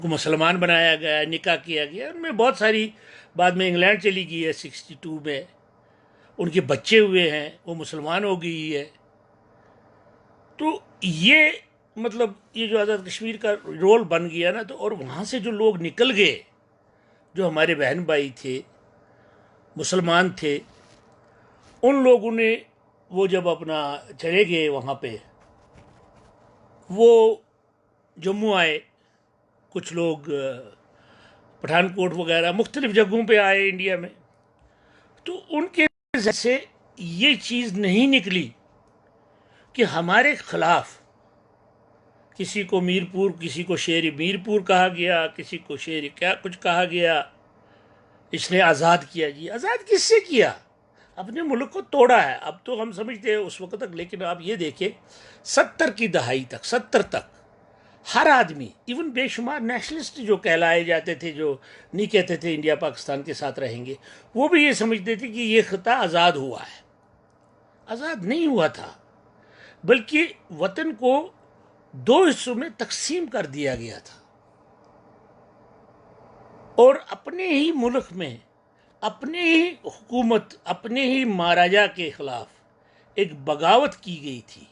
کو مسلمان بنایا گیا، نکاح کیا گیا، ان میں بہت ساری، بعد میں انگلینڈ چلی گئی ہے 62 میں، ان کے بچے ہوئے ہیں، وہ مسلمان ہو گئی ہے۔ تو یہ مطلب یہ جو آزاد کشمیر کا رول بن گیا نا، تو اور وہاں سے جو لوگ نکل گئے، جو ہمارے بہن بھائی تھے، مسلمان تھے، ان لوگوں نے وہ جب اپنا چلے گئے وہاں پہ، وہ جموں آئے، کچھ لوگ پٹھان کوٹ وغیرہ مختلف جگہوں پہ آئے انڈیا میں، تو ان کے سے یہ چیز نہیں نکلی کہ ہمارے خلاف کسی کو میرپور، کسی کو شیر میرپور کہا گیا، کسی کو شیر کیا کچھ کہا گیا، اس نے آزاد کیا۔ جی آزاد کس سے کیا؟ اپنے ملک کو توڑا ہے۔ اب تو ہم سمجھتے ہیں اس وقت تک، لیکن آپ یہ دیکھیں 70 کی دہائی تک، 70 تک ہر آدمی، ایون بے شمار نیشنلسٹ جو کہلائے جاتے تھے، جو نہیں کہتے تھے انڈیا پاکستان کے ساتھ رہیں گے، وہ بھی یہ سمجھتے تھے کہ یہ خطہ آزاد ہوا ہے۔ آزاد نہیں ہوا تھا، بلکہ وطن کو 2 حصوں میں تقسیم کر دیا گیا تھا، اور اپنے ہی ملک میں اپنے ہی حکومت، اپنے ہی مہاراجا کے خلاف ایک بغاوت کی گئی تھی۔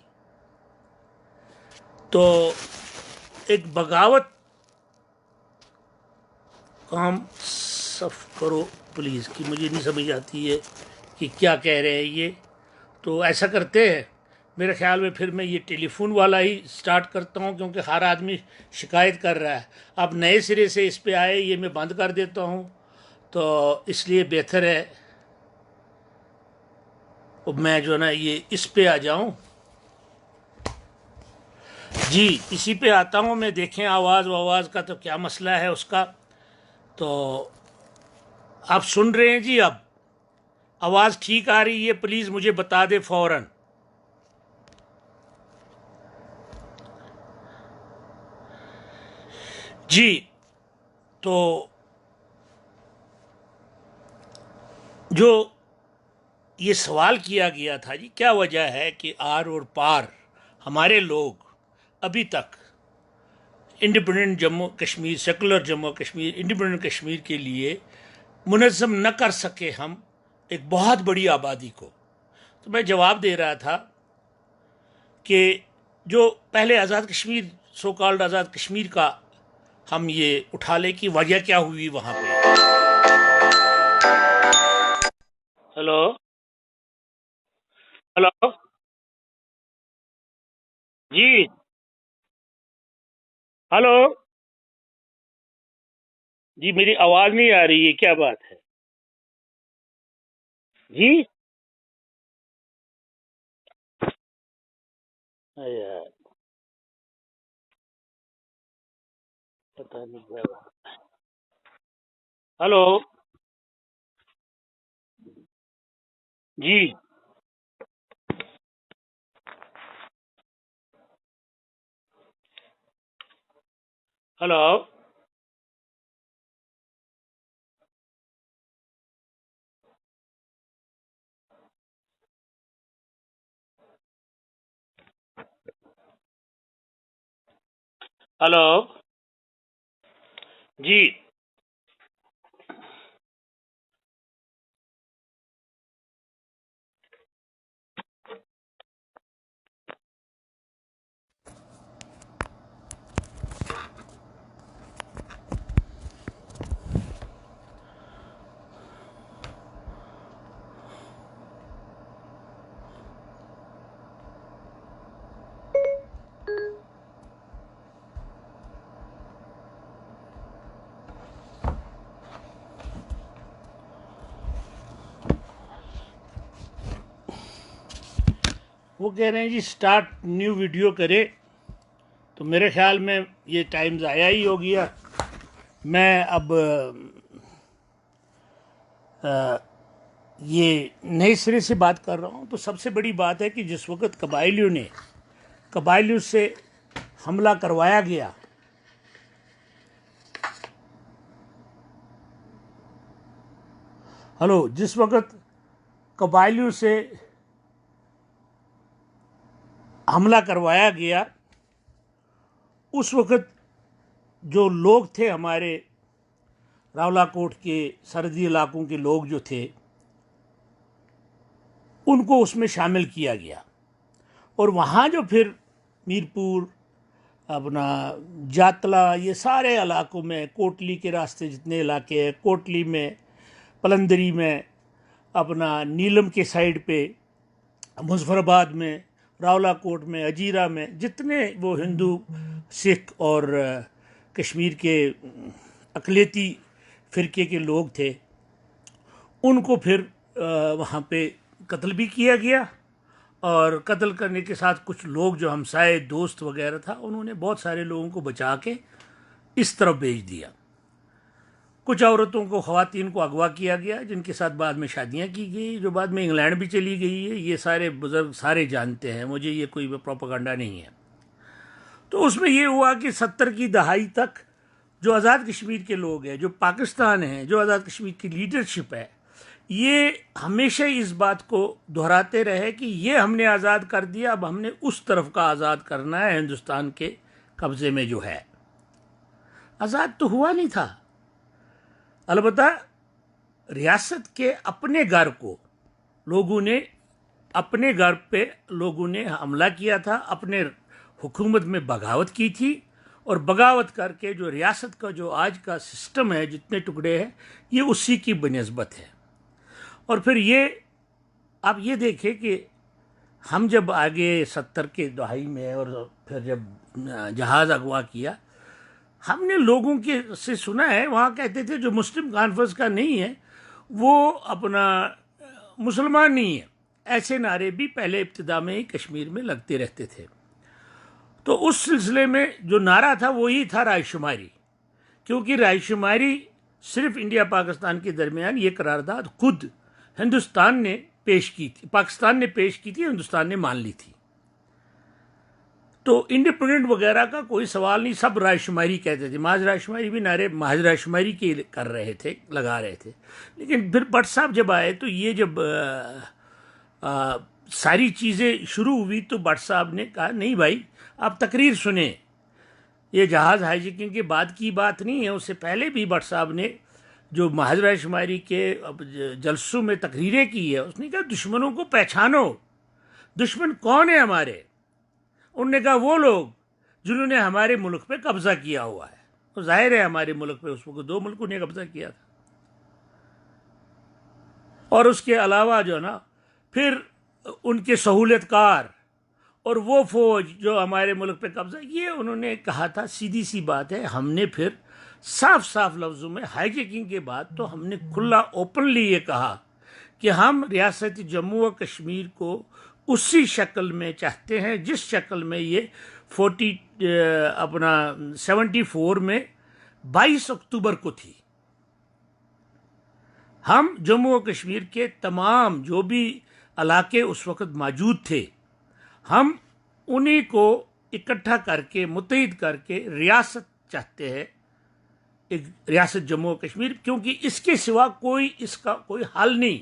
تو ایک بغاوت، کام صف کرو پلیز، کہ مجھے نہیں سمجھ آتی ہے کہ کیا کہہ رہے ہیں یہ۔ تو ایسا کرتے ہیں، میرے خیال میں پھر میں یہ ٹیلی فون والا ہی سٹارٹ کرتا ہوں، کیونکہ ہر آدمی شکایت کر رہا ہے۔ اب نئے سرے سے اس پہ آئے، یہ میں بند کر دیتا ہوں، تو اس لیے بہتر ہے میں جو ہے نا یہ اس پہ آ جاؤں۔ جی اسی پہ آتا ہوں میں، دیکھیں آواز کا تو کیا مسئلہ ہے اس کا۔ تو آپ سن رہے ہیں جی؟ اب آواز ٹھیک آ رہی ہے؟ پلیز مجھے بتا دے فوراً۔ جی تو جو یہ سوال کیا گیا تھا جی، کیا وجہ ہے کہ آر اور پار ہمارے لوگ ابھی تک independent Jammu Kashmir, secular Jammu Kashmir, independent Kashmir کے لیے منظم نہ کر سکے ہم ایک بہت بڑی آبادی کو؟ تو میں جواب دے رہا تھا کہ جو پہلے آزاد کشمیر، سو کالڈ آزاد کشمیر کا ہم یہ اٹھا لے کہ وجہ کیا ہوئی وہاں پہ۔ ہلو ہلو جی ہلو جی، میری آواز نہیں آ رہی ہے، کیا بات ہے جی؟ یار پتہ نہیں کیا بات۔ ہلو جی ہلو ہلو جی وہ کہہ رہے ہیں جی سٹارٹ نیو ویڈیو کرے، تو میرے خیال میں یہ ٹائم ضائع ہی ہو گیا۔ میں اب یہ نئے سرے سے بات کر رہا ہوں۔ تو سب سے بڑی بات ہے کہ جس وقت قبائلیوں سے حملہ کروایا گیا، جس وقت قبائلیوں سے حملہ کروایا گیا، اس وقت جو لوگ تھے ہمارے راولا کوٹ کے سرحدی علاقوں کے لوگ جو تھے ان کو اس میں شامل کیا گیا، اور وہاں جو پھر میرپور، اپنا جاتلا، یہ سارے علاقوں میں، کوٹلی کے راستے جتنے علاقے ہیں، کوٹلی میں، پلندری میں، اپنا نیلم کے سائیڈ پہ، مظفر آباد میں، راولا کوٹ میں، اجیرہ میں، جتنے وہ ہندو، سکھ اور کشمیر کے اقلیتی فرقے کے لوگ تھے، ان کو پھر وہاں پہ قتل بھی کیا گیا، اور قتل کرنے کے ساتھ کچھ لوگ جو ہمسائے دوست وغیرہ تھا انہوں نے بہت سارے لوگوں کو بچا کے اس طرف بھیج دیا۔ کچھ عورتوں کو، خواتین کو اغوا کیا گیا، جن کے ساتھ بعد میں شادیاں کی گئی، جو بعد میں انگلینڈ بھی چلی گئی ہے۔ یہ سارے بزرگ سارے جانتے ہیں، مجھے یہ کوئی پروپیگنڈا نہیں ہے۔ تو اس میں یہ ہوا کہ 70 کی دہائی تک جو آزاد کشمیر کے لوگ ہیں، جو پاکستان ہیں، جو آزاد کشمیر کی لیڈرشپ ہے، یہ ہمیشہ اس بات کو دہراتے رہے کہ یہ ہم نے آزاد کر دیا، اب ہم نے اس طرف کا آزاد کرنا ہے، ہندوستان کے قبضے میں جو ہے۔ آزاد تو ہوا نہیں تھا، البتہ ریاست کے اپنے گھر کو لوگوں نے، اپنے گھر پہ لوگوں نے حملہ کیا تھا، اپنے حکومت میں بغاوت کی تھی، اور بغاوت کر کے جو ریاست کا جو آج کا سسٹم ہے، جتنے ٹکڑے ہیں، یہ اسی کی بنسبت ہے۔ اور پھر یہ آپ یہ دیکھیں کہ ہم جب آگے 70 کے دہائی میں، اور پھر جب جہاز اغوا کیا، ہم نے لوگوں کے سے سنا ہے، وہاں کہتے تھے جو مسلم کانفرنس کا نہیں ہے وہ اپنا مسلمان نہیں ہے، ایسے نعرے بھی پہلے ابتدا میں ہی کشمیر میں لگتے رہتے تھے۔ تو اس سلسلے میں جو نعرہ تھا وہی تھا رائے شماری، کیونکہ رائے شماری صرف انڈیا پاکستان کے درمیان یہ قرارداد خود ہندوستان نے پیش کی تھی، پاکستان نے پیش کی تھی، ہندوستان نے مان لی تھی۔ تو انڈیپینڈنٹ وغیرہ کا کوئی سوال نہیں، سب رائے شماری کہتے تھے، محض رائے شماری بھی نعرے محض رائے شماری کے کر رہے تھے، لگا رہے تھے۔ لیکن پھر بٹ صاحب جب آئے تو یہ جب ساری چیزیں شروع ہوئی تو بٹ صاحب نے کہا نہیں بھائی آپ تقریر سنیں، یہ جہاز ہائی جیکنگ کے بعد کی بات نہیں ہے، اس سے پہلے بھی بٹ صاحب نے جو محض رائے شماری کے جلسوں میں تقریریں کی ہے، اس نے کہا دشمنوں کو پہچانو، دشمن کون ہے ہمارے؟ انہوں نے کہا وہ لوگ جنہوں نے ہمارے ملک پہ قبضہ کیا ہوا ہے۔ تو ظاہر ہے ہمارے ملک پہ اس وقت 2 ملکوں نے قبضہ کیا تھا، اور اس کے علاوہ جو نا پھر ان کے سہولت کار اور وہ فوج جو ہمارے ملک پہ قبضہ، یہ انہوں نے کہا تھا۔ سیدھی سی بات ہے، ہم نے پھر صاف صاف لفظوں میں ہائی جیکنگ کے بعد تو ہم نے کھلا اوپنلی یہ کہا کہ ہم ریاست جموں و کشمیر کو اسی شکل میں چاہتے ہیں جس شکل میں یہ 74 میں 22 اکتوبر کو تھی۔ ہم جموں و کشمیر کے تمام جو بھی علاقے اس وقت موجود تھے، ہم انہی کو اکٹھا کر کے، متحد کر کے ریاست چاہتے ہیں، ایک ریاست جموں و کشمیر، کیونکہ اس کے سوا اس کا کوئی حل نہیں۔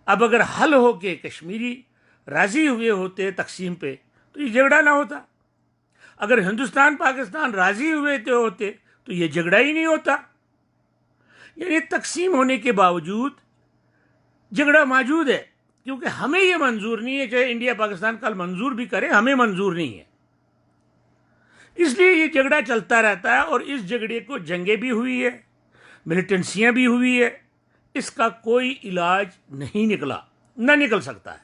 اب اگر حل ہو کے کشمیری راضی ہوئے ہوتے تقسیم پہ تو یہ جھگڑا نہ ہوتا، اگر ہندوستان پاکستان راضی ہوئے ہوتے تو یہ جھگڑا ہی نہیں ہوتا۔ یعنی تقسیم ہونے کے باوجود جھگڑا موجود ہے، کیونکہ ہمیں یہ منظور نہیں ہے، چاہے انڈیا پاکستان کل منظور بھی کرے، ہمیں منظور نہیں ہے، اس لیے یہ جھگڑا چلتا رہتا ہے۔ اور اس جھگڑے کو جنگیں بھی ہوئی ہے، ملیٹنسیاں بھی ہوئی ہے، اس کا کوئی علاج نہیں نکلا، نہ نکل سکتا ہے،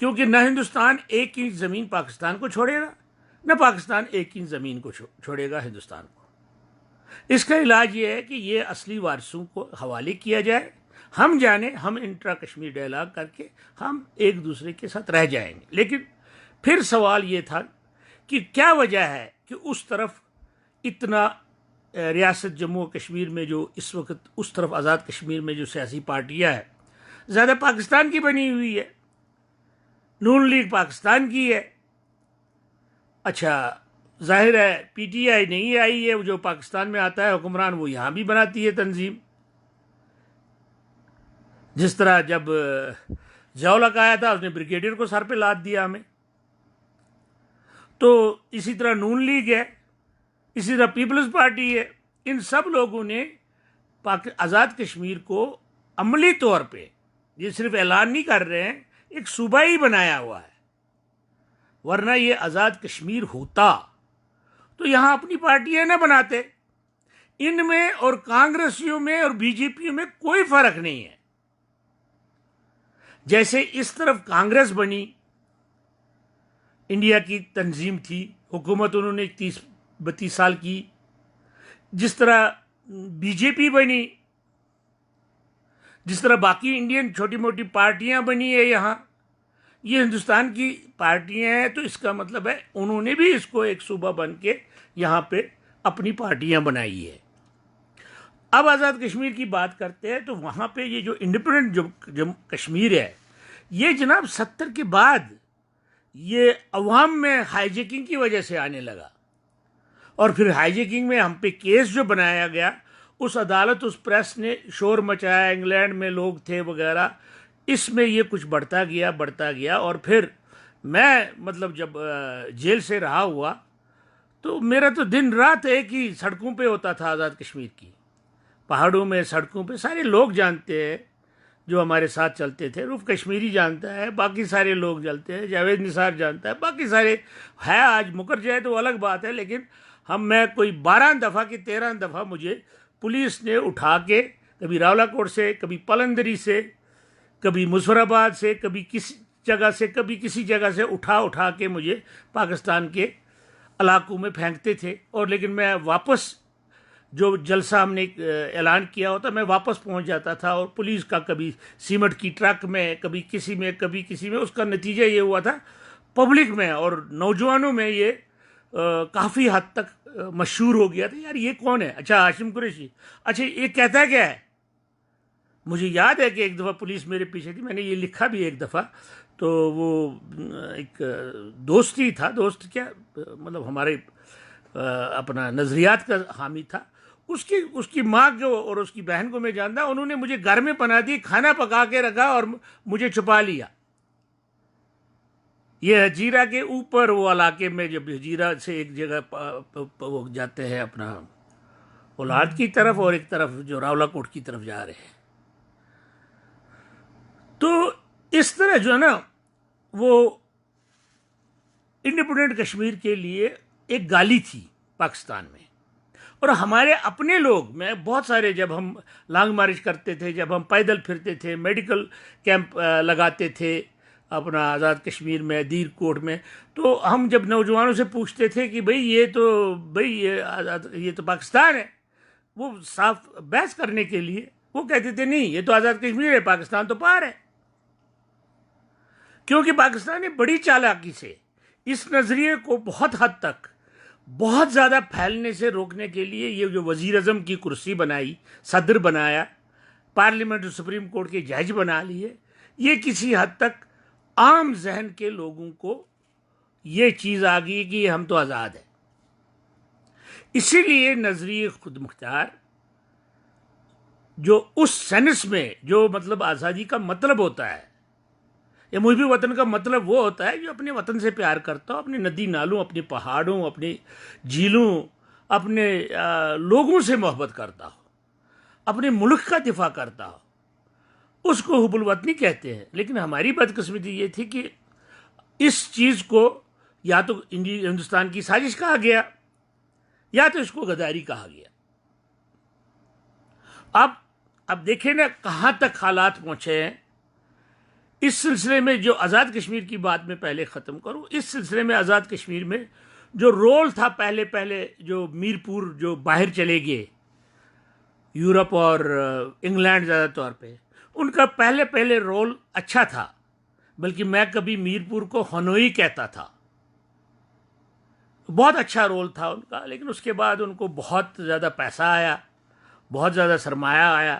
کیونکہ نہ ہندوستان 1 انچ زمین پاکستان کو چھوڑے گا، نہ پاکستان 1 انچ زمین کو چھوڑے گا ہندوستان کو۔ اس کا علاج یہ ہے کہ یہ اصلی وارثوں کو حوالے کیا جائے، ہم جانیں، ہم انٹرا کشمیر ڈائلاگ کر کے ہم ایک دوسرے کے ساتھ رہ جائیں گے۔ لیکن پھر سوال یہ تھا کہ کیا وجہ ہے کہ اس طرف اتنا ریاست جموں و کشمیر میں جو اس وقت اس طرف آزاد کشمیر میں جو سیاسی پارٹیاں ہیں، زیادہ پاکستان کی بنی ہوئی ہے، نون لیگ پاکستان کی ہے۔ اچھا ظاہر ہے پی ٹی آئی نہیں آئی ہے، جو پاکستان میں آتا ہے حکمران وہ یہاں بھی بناتی ہے تنظیم، جس طرح جب ضیاء الحق آیا تھا اس نے بریگیڈیئر کو سر پہ لاد دیا ہمیں۔ تو اسی طرح نون لیگ ہے، اسی طرح پیپلز پارٹی ہے. ان سب لوگوں نے آزاد کشمیر کو عملی طور پہ، یہ صرف اعلان نہیں کر رہے ہیں، ایک صوبہ ہی بنایا ہوا ہے. ورنہ یہ آزاد کشمیر ہوتا تو یہاں اپنی پارٹیاں نہ بناتے. ان میں اور کانگریسیوں میں اور بی جے پی میں کوئی فرق نہیں ہے. جیسے اس طرف کانگریس بنی، انڈیا کی تنظیم تھی، حکومت انہوں نے 32 سال کی. جس طرح بی جے پی بنی، جس طرح باقی انڈین چھوٹی موٹی پارٹیاں بنی ہے یہاں، یہ ہندوستان کی پارٹیاں ہیں. تو اس کا مطلب ہے انہوں نے بھی اس کو ایک صوبہ بن کے یہاں پہ اپنی پارٹیاں بنائی ہے. اب آزاد کشمیر کی بات کرتے ہیں تو وہاں پہ یہ جو انڈیپینڈنٹ جو کشمیر ہے، یہ جناب 70 کے بعد یہ عوام میں ہائی جیکنگ کی وجہ سے آنے لگا. اور پھر ہائی جیکنگ میں ہم پہ کیس جو بنایا گیا، اس عدالت، اس پریس نے شور مچایا، انگلینڈ میں لوگ تھے وغیرہ، اس میں یہ کچھ بڑھتا گیا. اور پھر میں مطلب جب جیل سے رہا ہوا تو میرا تو دن رات ایک ہی سڑکوں پہ ہوتا تھا. آزاد کشمیر کی پہاڑوں میں، سڑکوں پہ سارے لوگ جانتے ہیں جو ہمارے ساتھ چلتے تھے. روف کشمیری جانتا ہے، باقی سارے لوگ جانتے ہیں، جاوید نثار جانتا ہے، باقی سارے ہے. آج مکر جائے تو الگ بات ہے، لیکن میں کوئی 12 دفعہ کی 13 دفعہ مجھے پولیس نے اٹھا کے، کبھی راولا کوٹ سے، کبھی پلندری سے، کبھی مظفرآباد سے، کبھی کسی جگہ سے اٹھا کے مجھے پاکستان کے علاقوں میں پھینکتے تھے. اور لیکن میں واپس، جو جلسہ ہم نے اعلان کیا ہوتا، میں واپس پہنچ جاتا تھا. اور پولیس کا کبھی سیمنٹ کی ٹرک میں، کبھی کسی میں، اس کا نتیجہ یہ ہوا تھا پبلک میں اور نوجوانوں میں یہ کافی حد تک مشہور ہو گیا تھا. یار یہ کون ہے؟ اچھا ہاشم قریشی. اچھا یہ کہتا ہے کیا ہے؟ مجھے یاد ہے کہ ایک دفعہ پولیس میرے پیچھے تھی، میں نے یہ لکھا بھی ایک دفعہ. تو وہ ایک دوست ہی تھا، دوست کیا مطلب ہمارے اپنا نظریات کا حامی تھا. اس کی ماں کو اور اس کی بہن کو میں جانتا، انہوں نے مجھے گھر میں پناہ دی، کھانا پکا کے رکھا اور مجھے چھپا لیا. یہ ہجیرہ کے اوپر وہ علاقے میں، جب ہجیرہ سے ایک جگہ وہ جاتے ہیں اپنا اولاد کی طرف، اور ایک طرف جو راولا کوٹ کی طرف جا رہے ہیں، تو اس طرح جو ہے نا وہ انڈیپینڈنٹ کشمیر کے لیے ایک گالی تھی پاکستان میں. اور ہمارے اپنے لوگ، میں بہت سارے، جب ہم لانگ مارچ کرتے تھے، جب ہم پیدل پھرتے تھے، میڈیکل کیمپ لگاتے تھے اپنا آزاد کشمیر میں، دیر کوٹ میں، تو ہم جب نوجوانوں سے پوچھتے تھے کہ یہ تو پاکستان ہے، وہ صاف بحث کرنے کے لیے وہ کہتے تھے نہیں، یہ تو آزاد کشمیر ہے، پاکستان تو پار ہے. کیونکہ پاکستان نے بڑی چالاکی سے اس نظریے کو بہت حد تک، بہت زیادہ پھیلنے سے روکنے کے لیے یہ جو وزیر اعظم کی کرسی بنائی، صدر بنایا، پارلیمنٹ اور سپریم کورٹ کے جج بنا لیے، یہ کسی حد تک عام ذہن کے لوگوں کو یہ چیز آ گئی کہ ہم تو آزاد ہیں. اسی لیے نظریہ خود مختار، جو اس سینس میں، جو مطلب آزادی کا مطلب ہوتا ہے، یا محب وطن کا مطلب وہ ہوتا ہے جو اپنے وطن سے پیار کرتا ہو، اپنے ندی نالوں، اپنے پہاڑوں، اپنے جھیلوں، اپنے لوگوں سے محبت کرتا ہو، اپنے ملک کا دفاع کرتا ہو، اس کو حب الوطنی کہتے ہیں. لیکن ہماری بدقسمتی یہ تھی کہ اس چیز کو یا تو ہندوستان کی سازش کہا گیا، یا تو اس کو غداری کہا گیا. اب دیکھیں نا کہاں تک حالات پہنچے ہیں. اس سلسلے میں جو آزاد کشمیر کی بات میں پہلے ختم کروں، اس سلسلے میں آزاد کشمیر میں جو رول تھا، پہلے جو میر پور جو باہر چلے گئے یورپ اور انگلینڈ، زیادہ طور پہ ان کا پہلے رول اچھا تھا. بلکہ میں کبھی میر پور کو ہنوئی کہتا تھا، بہت اچھا رول تھا ان کا. لیکن اس کے بعد ان کو بہت زیادہ پیسہ آیا، بہت زیادہ سرمایہ آیا،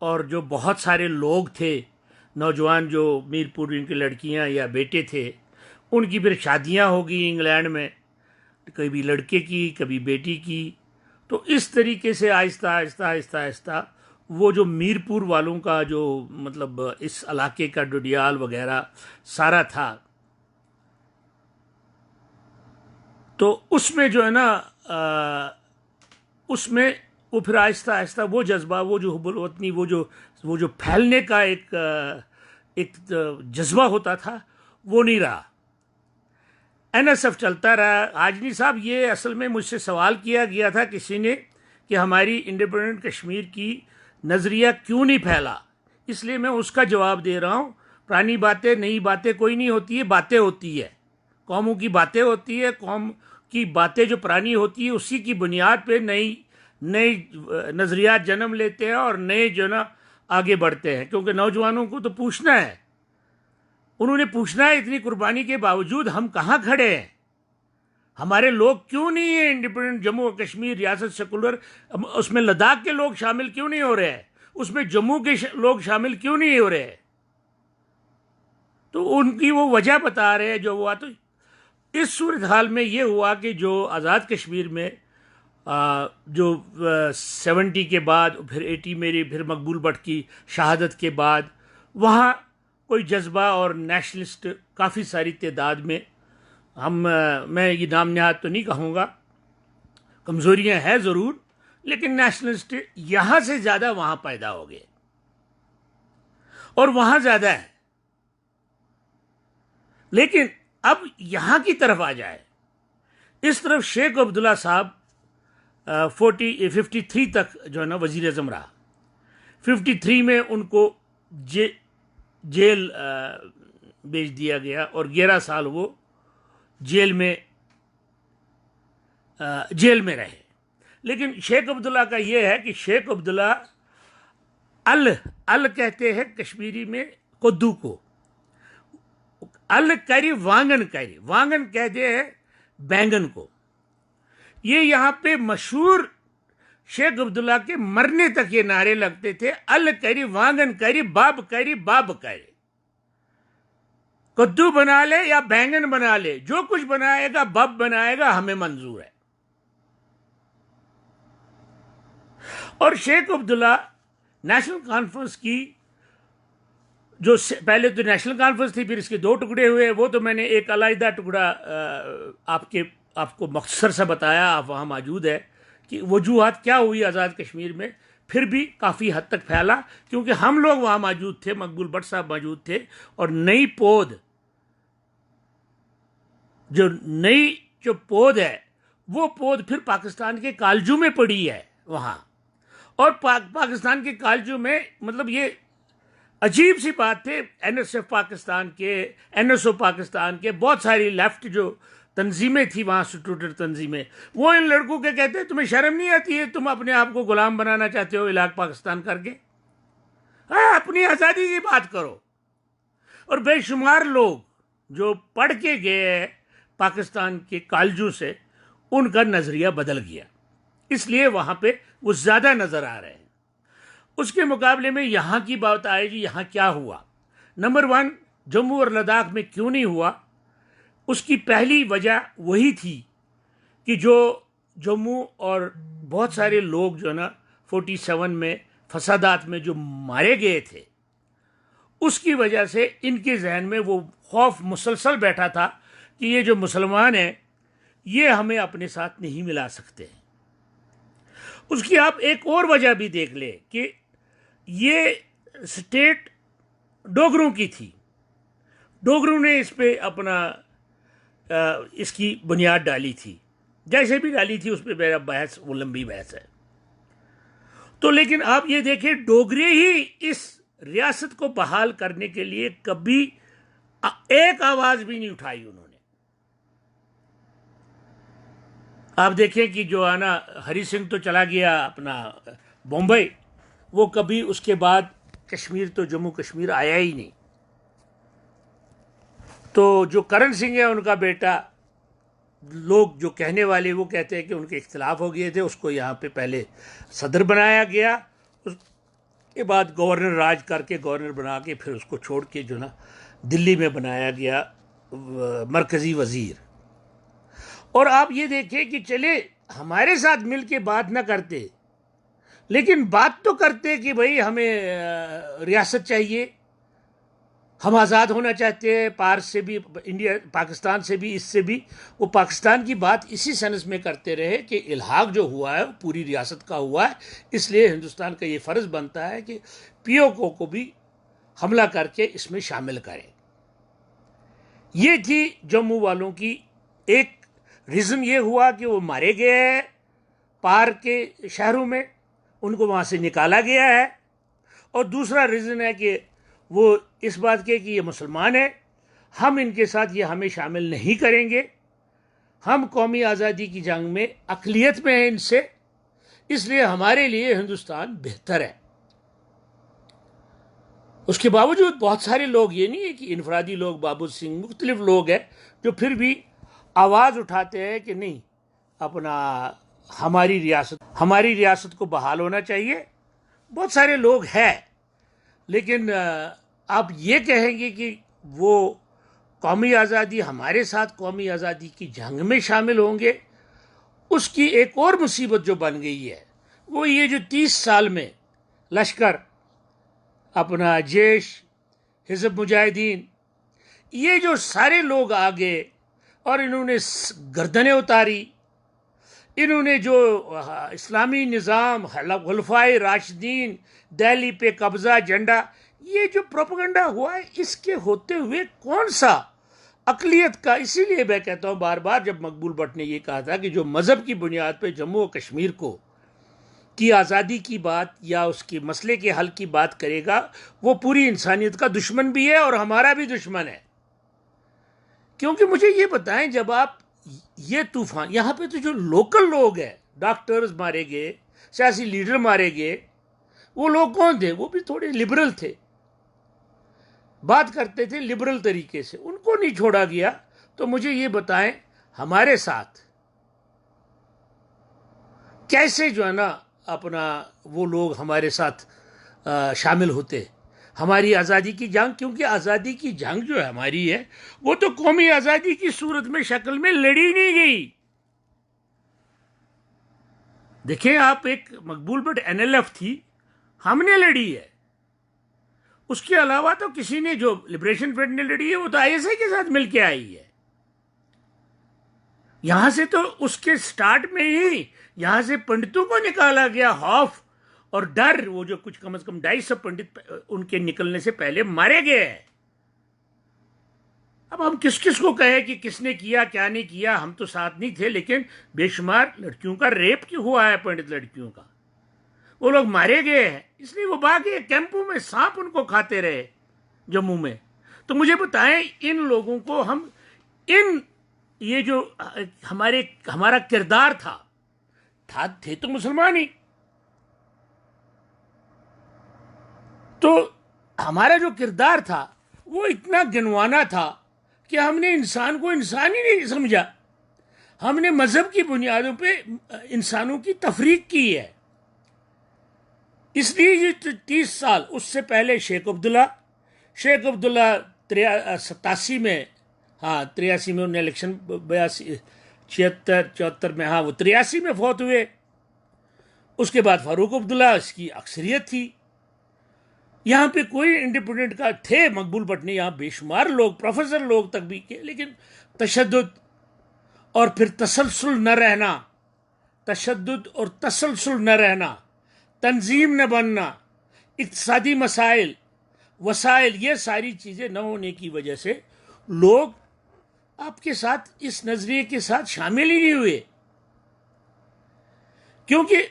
اور جو بہت سارے لوگ تھے نوجوان، جو میر پور ان کی لڑکیاں یا بیٹے تھے، ان کی پھر شادیاں ہو گئی انگلینڈ میں، کبھی لڑکے کی، کبھی بیٹی کی. تو اس طریقے سے آہستہ وہ جو میر پور والوں کا جو مطلب اس علاقے کا ڈوڈیال وغیرہ سارا تھا، تو اس میں جو ہے نا اس میں وہ پھر آہستہ آہستہ وہ جذبہ، وہ جو حب الوطنی، وہ جو پھیلنے کا ایک جذبہ ہوتا تھا، وہ نہیں رہا۔ NSF چلتا رہا۔ آجنی صاحب، یہ اصل میں مجھ سے سوال کیا گیا تھا کسی نے کہ ہماری انڈیپینڈنٹ کشمیر کی نظریہ کیوں نہیں پھیلا، اس لیے میں اس کا جواب دے رہا ہوں۔ پرانی باتیں، نئی باتیں کوئی نہیں ہوتی ہے، باتیں ہوتی ہے، قوموں کی باتیں ہوتی ہے، قوم کی باتیں جو پرانی ہوتی ہے اسی کی بنیاد پہ نئی نظریات جنم لیتے ہیں اور نئے جو نا آگے بڑھتے ہیں، کیونکہ نوجوانوں کو تو پوچھنا ہے، انہوں نے پوچھنا ہے اتنی قربانی کے باوجود ہم کہاں کھڑے ہیں، ہمارے لوگ کیوں نہیں ہیں انڈیپینڈنٹ جموں و کشمیر ریاست سیکولر، اس میں لداخ کے لوگ شامل کیوں نہیں ہو رہے ہیں، اس میں جموں کے لوگ شامل کیوں نہیں ہو رہے ہیں؟ تو ان کی وہ وجہ بتا رہے ہیں جو ہوا۔ تو اس صورتحال میں یہ ہوا کہ جو آزاد کشمیر میں جو 70 کے بعد، پھر 80 میری، پھر مقبول بٹ کی شہادت کے بعد، وہاں کوئی جذبہ اور نیشنلسٹ کافی ساری تعداد میں، میں یہ نام نہاد تو نہیں کہوں گا، کمزوریاں ہیں ضرور، لیکن نیشنلسٹ یہاں سے زیادہ وہاں پیدا ہو گئے اور وہاں زیادہ ہے۔ لیکن اب یہاں کی طرف آ جائے، اس طرف شیخ عبداللہ صاحب 53 تک جو ہے نا وزیر اعظم رہا۔ 53 میں ان کو جیل بھیج دیا گیا اور 11 سال وہ جیل میں رہے۔ لیکن شیخ عبداللہ کا یہ ہے کہ شیخ عبداللہ ال کہتے ہیں کشمیری میں کدو کو، ال کری وانگن کہتے ہیں بینگن کو۔ یہ یہاں پہ مشہور شیخ عبداللہ کے مرنے تک یہ نعرے لگتے تھے، ال کری وانگن کری باب کری، کدو بنا لے یا بینگن بنا لے، جو کچھ بنائے گا باب بنائے گا، ہمیں منظور ہے۔ اور شیخ عبداللہ نیشنل کانفرنس کی، جو پہلے تو نیشنل کانفرنس تھی، پھر اس کے 2 ٹکڑے ہوئے، وہ تو میں نے ایک علیحدہ ٹکڑا آپ کو مختصر سا بتایا، آپ وہاں موجود ہے کہ وجوہات کیا ہوئی آزاد کشمیر میں، پھر بھی کافی حد تک پھیلا کیونکہ ہم لوگ وہاں موجود تھے، مقبول بٹ صاحب موجود تھے، اور نئی پود ہے، وہ پود پھر پاکستان کے کالجوں میں پڑی ہے وہاں، اور پاکستان کے کالجوں میں، مطلب یہ عجیب سی بات تھے، NSF پاکستان کے، NSO پاکستان کے، بہت ساری لیفٹ جو تنظیمیں تھی وہاں، اسٹوڈنٹ تنظیمیں، وہ ان لڑکوں کے کہتے ہیں تمہیں شرم نہیں آتی ہے، تم اپنے آپ کو غلام بنانا چاہتے ہو علاق پاکستان کر کے، اپنی آزادی کی بات کرو۔ اور بے شمار لوگ جو پڑھ کے گئے پاکستان کے کالجوں سے، ان کا نظریہ بدل گیا، اس لیے وہاں پہ وہ زیادہ نظر آ رہے ہیں۔ اس کے مقابلے میں یہاں کی بات آئے گی، یہاں کیا ہوا۔ نمبر 1، جموں اور لداخ میں کیوں نہیں ہوا؟ اس کی پہلی وجہ وہی تھی کہ جو جموں اور بہت سارے لوگ جو نا 47 میں فسادات میں جو مارے گئے تھے، اس کی وجہ سے ان کے ذہن میں وہ خوف مسلسل بیٹھا تھا کہ یہ جو مسلمان ہیں یہ ہمیں اپنے ساتھ نہیں ملا سکتے۔ اس کی آپ ایک اور وجہ بھی دیکھ لیں کہ یہ سٹیٹ ڈوگروں کی تھی، ڈوگروں نے اس پہ اس کی بنیاد ڈالی تھی، جیسے بھی ڈالی تھی، اس پہ میرا بحث، وہ لمبی بحث ہے۔ تو لیکن آپ یہ دیکھیں، ڈوگرے ہی اس ریاست کو بحال کرنے کے لیے کبھی ایک آواز بھی نہیں اٹھائی انہوں نے۔ آپ دیکھیں کہ جو آنا ہری سنگھ تو چلا گیا اپنا بمبئی، وہ کبھی اس کے بعد کشمیر تو جموں کشمیر آیا ہی نہیں۔ تو جو کرن سنگھ ہے، ان کا بیٹا، لوگ جو کہنے والے وہ کہتے ہیں کہ ان کے اختلاف ہو گئے تھے، اس کو یہاں پہ پہلے صدر بنایا گیا، اس کے بعد گورنر راج کر کے گورنر بنا کے پھر اس کو چھوڑ کے جو نا دلی میں بنایا گیا مرکزی وزیر۔ اور آپ یہ دیکھیں کہ چلے ہمارے ساتھ مل کے بات نہ کرتے، لیکن بات تو کرتے کہ بھئی ہمیں ریاست چاہیے، ہم آزاد ہونا چاہتے ہیں، پار سے بھی، انڈیا پاکستان سے بھی، اس سے بھی۔ وہ پاکستان کی بات اسی سنس میں کرتے رہے کہ الحاق جو ہوا ہے وہ پوری ریاست کا ہوا ہے، اس لیے ہندوستان کا یہ فرض بنتا ہے کہ پی او کو بھی حملہ کر کے اس میں شامل کریں۔ یہ تھی جموں والوں کی ایک ریزن، یہ ہوا کہ وہ مارے گئے ہیں پار کے شہروں میں، ان کو وہاں سے نکالا گیا ہے۔ اور دوسرا ریزن ہے کہ وہ اس بات کے کہ یہ مسلمان ہیں، ہم ان کے ساتھ یہ ہمیں شامل نہیں کریں گے، ہم قومی آزادی کی جنگ میں اقلیت میں ہیں ان سے، اس لیے ہمارے لیے ہندوستان بہتر ہے۔ اس کے باوجود بہت سارے لوگ، یہ نہیں ہے کہ انفرادی لوگ، بابو سنگھ، مختلف لوگ ہیں جو پھر بھی آواز اٹھاتے ہیں کہ نہیں، اپنا ہماری ریاست کو بحال ہونا چاہیے۔ بہت سارے لوگ ہیں، لیکن آپ یہ کہیں گے کہ وہ قومی آزادی، ہمارے ساتھ قومی آزادی کی جنگ میں شامل ہوں گے، اس کی ایک اور مصیبت جو بن گئی ہے وہ یہ جو 30 سال میں لشکر، اپنا جیش، حزب مجاہدین، یہ جو سارے لوگ آگے اور انہوں نے گردنیں اتاری، انہوں نے جو اسلامی نظام، خلفائے راشدین، دہلی پہ قبضہ، جھنڈا، یہ جو پروپیگنڈا ہوا ہے، اس کے ہوتے ہوئے کون سا اقلیت کا، اسی لیے میں کہتا ہوں بار بار، جب مقبول بٹ نے یہ کہا تھا کہ جو مذہب کی بنیاد پہ جموں و کشمیر کو کی آزادی کی بات یا اس کے مسئلے کے حل کی بات کرے گا، وہ پوری انسانیت کا دشمن بھی ہے اور ہمارا بھی دشمن ہے۔ کیونکہ مجھے یہ بتائیں، جب آپ یہ طوفان، یہاں پہ تو جو لوکل لوگ ہیں، ڈاکٹرز مارے گئے، سیاسی لیڈر مارے گئے، وہ لوگ کون تھے؟ وہ بھی تھوڑے لبرل تھے، بات کرتے تھے لبرل طریقے سے، ان کو نہیں چھوڑا گیا۔ تو مجھے یہ بتائیں، ہمارے ساتھ کیسے جو ہے نا اپنا وہ لوگ ہمارے ساتھ شامل ہوتے ہماری آزادی کی جنگ؟ کیونکہ آزادی کی جنگ جو ہماری ہے وہ تو قومی آزادی کی صورت میں، شکل میں لڑی نہیں گئی۔ دیکھیں آپ، ایک مقبول بٹ NLF تھی، ہم نے لڑی ہے، اس کے علاوہ تو کسی نے، جو لبریشن فرنٹ نے لڑی ہے وہ تو ISI کے ساتھ مل کے آئی ہے۔ یہاں سے تو اس کے سٹارٹ میں ہی یہاں سے پنڈتوں کو نکالا گیا، خوف اور ڈر، وہ جو کچھ کم از کم 250 پنڈت ان کے نکلنے سے پہلے مارے گئے ہیں۔ اب ہم کس کس کو کہیں کہ کس نے کیا، کیا نہیں کیا، ہم تو ساتھ نہیں تھے، لیکن بے شمار لڑکیوں کا ریپ کیوں ہوا ہے، پنڈت لڑکیوں کا، وہ لوگ مارے گئے ہیں، اس لیے وہ بھاگے کیمپوں میں، سانپ ان کو کھاتے رہے جموں میں۔ تو مجھے بتائیں، ان لوگوں کو ہم، یہ جو ہمارا کردار تھے تو مسلمان ہی، تو ہمارا جو کردار تھا وہ اتنا گنوانا تھا کہ ہم نے انسان کو انسان ہی نہیں سمجھا، ہم نے مذہب کی بنیادوں پہ انسانوں کی تفریق کی ہے۔ اس لیے یہ 30 سال، اس سے پہلے شیخ عبداللہ 87 میں، 83 میں انہیں الیکشن، 74 میں، وہ 83 میں فوت ہوئے۔ اس کے بعد فاروق عبداللہ، اس کی اکثریت تھی۔ یہاں پہ کوئی انڈیپینڈنٹ کا تھے، مقبول بٹ نے یہاں بے شمار لوگ، پروفیسر لوگ تک بھی کیے، لیکن تشدد اور پھر تسلسل نہ رہنا، تنظیم نہ بننا، اقتصادی مسائل، وسائل، یہ ساری چیزیں نہ ہونے کی وجہ سے لوگ آپ کے ساتھ اس نظریے کے ساتھ شامل ہی نہیں ہوئے۔ کیونکہ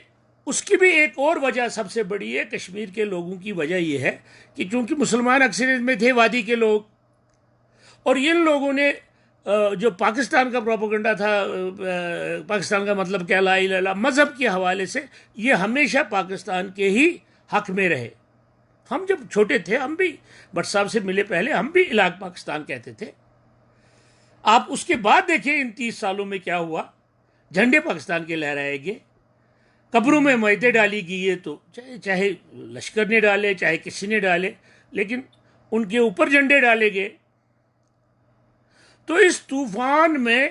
اس کی بھی ایک اور وجہ سب سے بڑی ہے، کشمیر کے لوگوں کی وجہ یہ ہے کہ چونکہ مسلمان اکثریت میں تھے، وادی کے لوگ، اور ان لوگوں نے جو پاکستان کا پروپیگنڈا تھا، پاکستان کا مطلب کیا، لا الہ الا اللہ، مذہب کے حوالے سے یہ ہمیشہ پاکستان کے ہی حق میں رہے۔ ہم جب چھوٹے تھے، ہم بھی بٹ صاحب سے ملے پہلے، ہم بھی علاق پاکستان کہتے تھے۔ آپ اس کے بعد دیکھیں ان 30 سالوں میں کیا ہوا، جھنڈے پاکستان کے لہرائے گئے، قبروں میں میتیں ڈالی گئی ہے، تو چاہے لشکر نے ڈالے، چاہے کسی نے ڈالے، لیکن ان کے اوپر جھنڈے ڈالے گئے۔ تو اس طوفان میں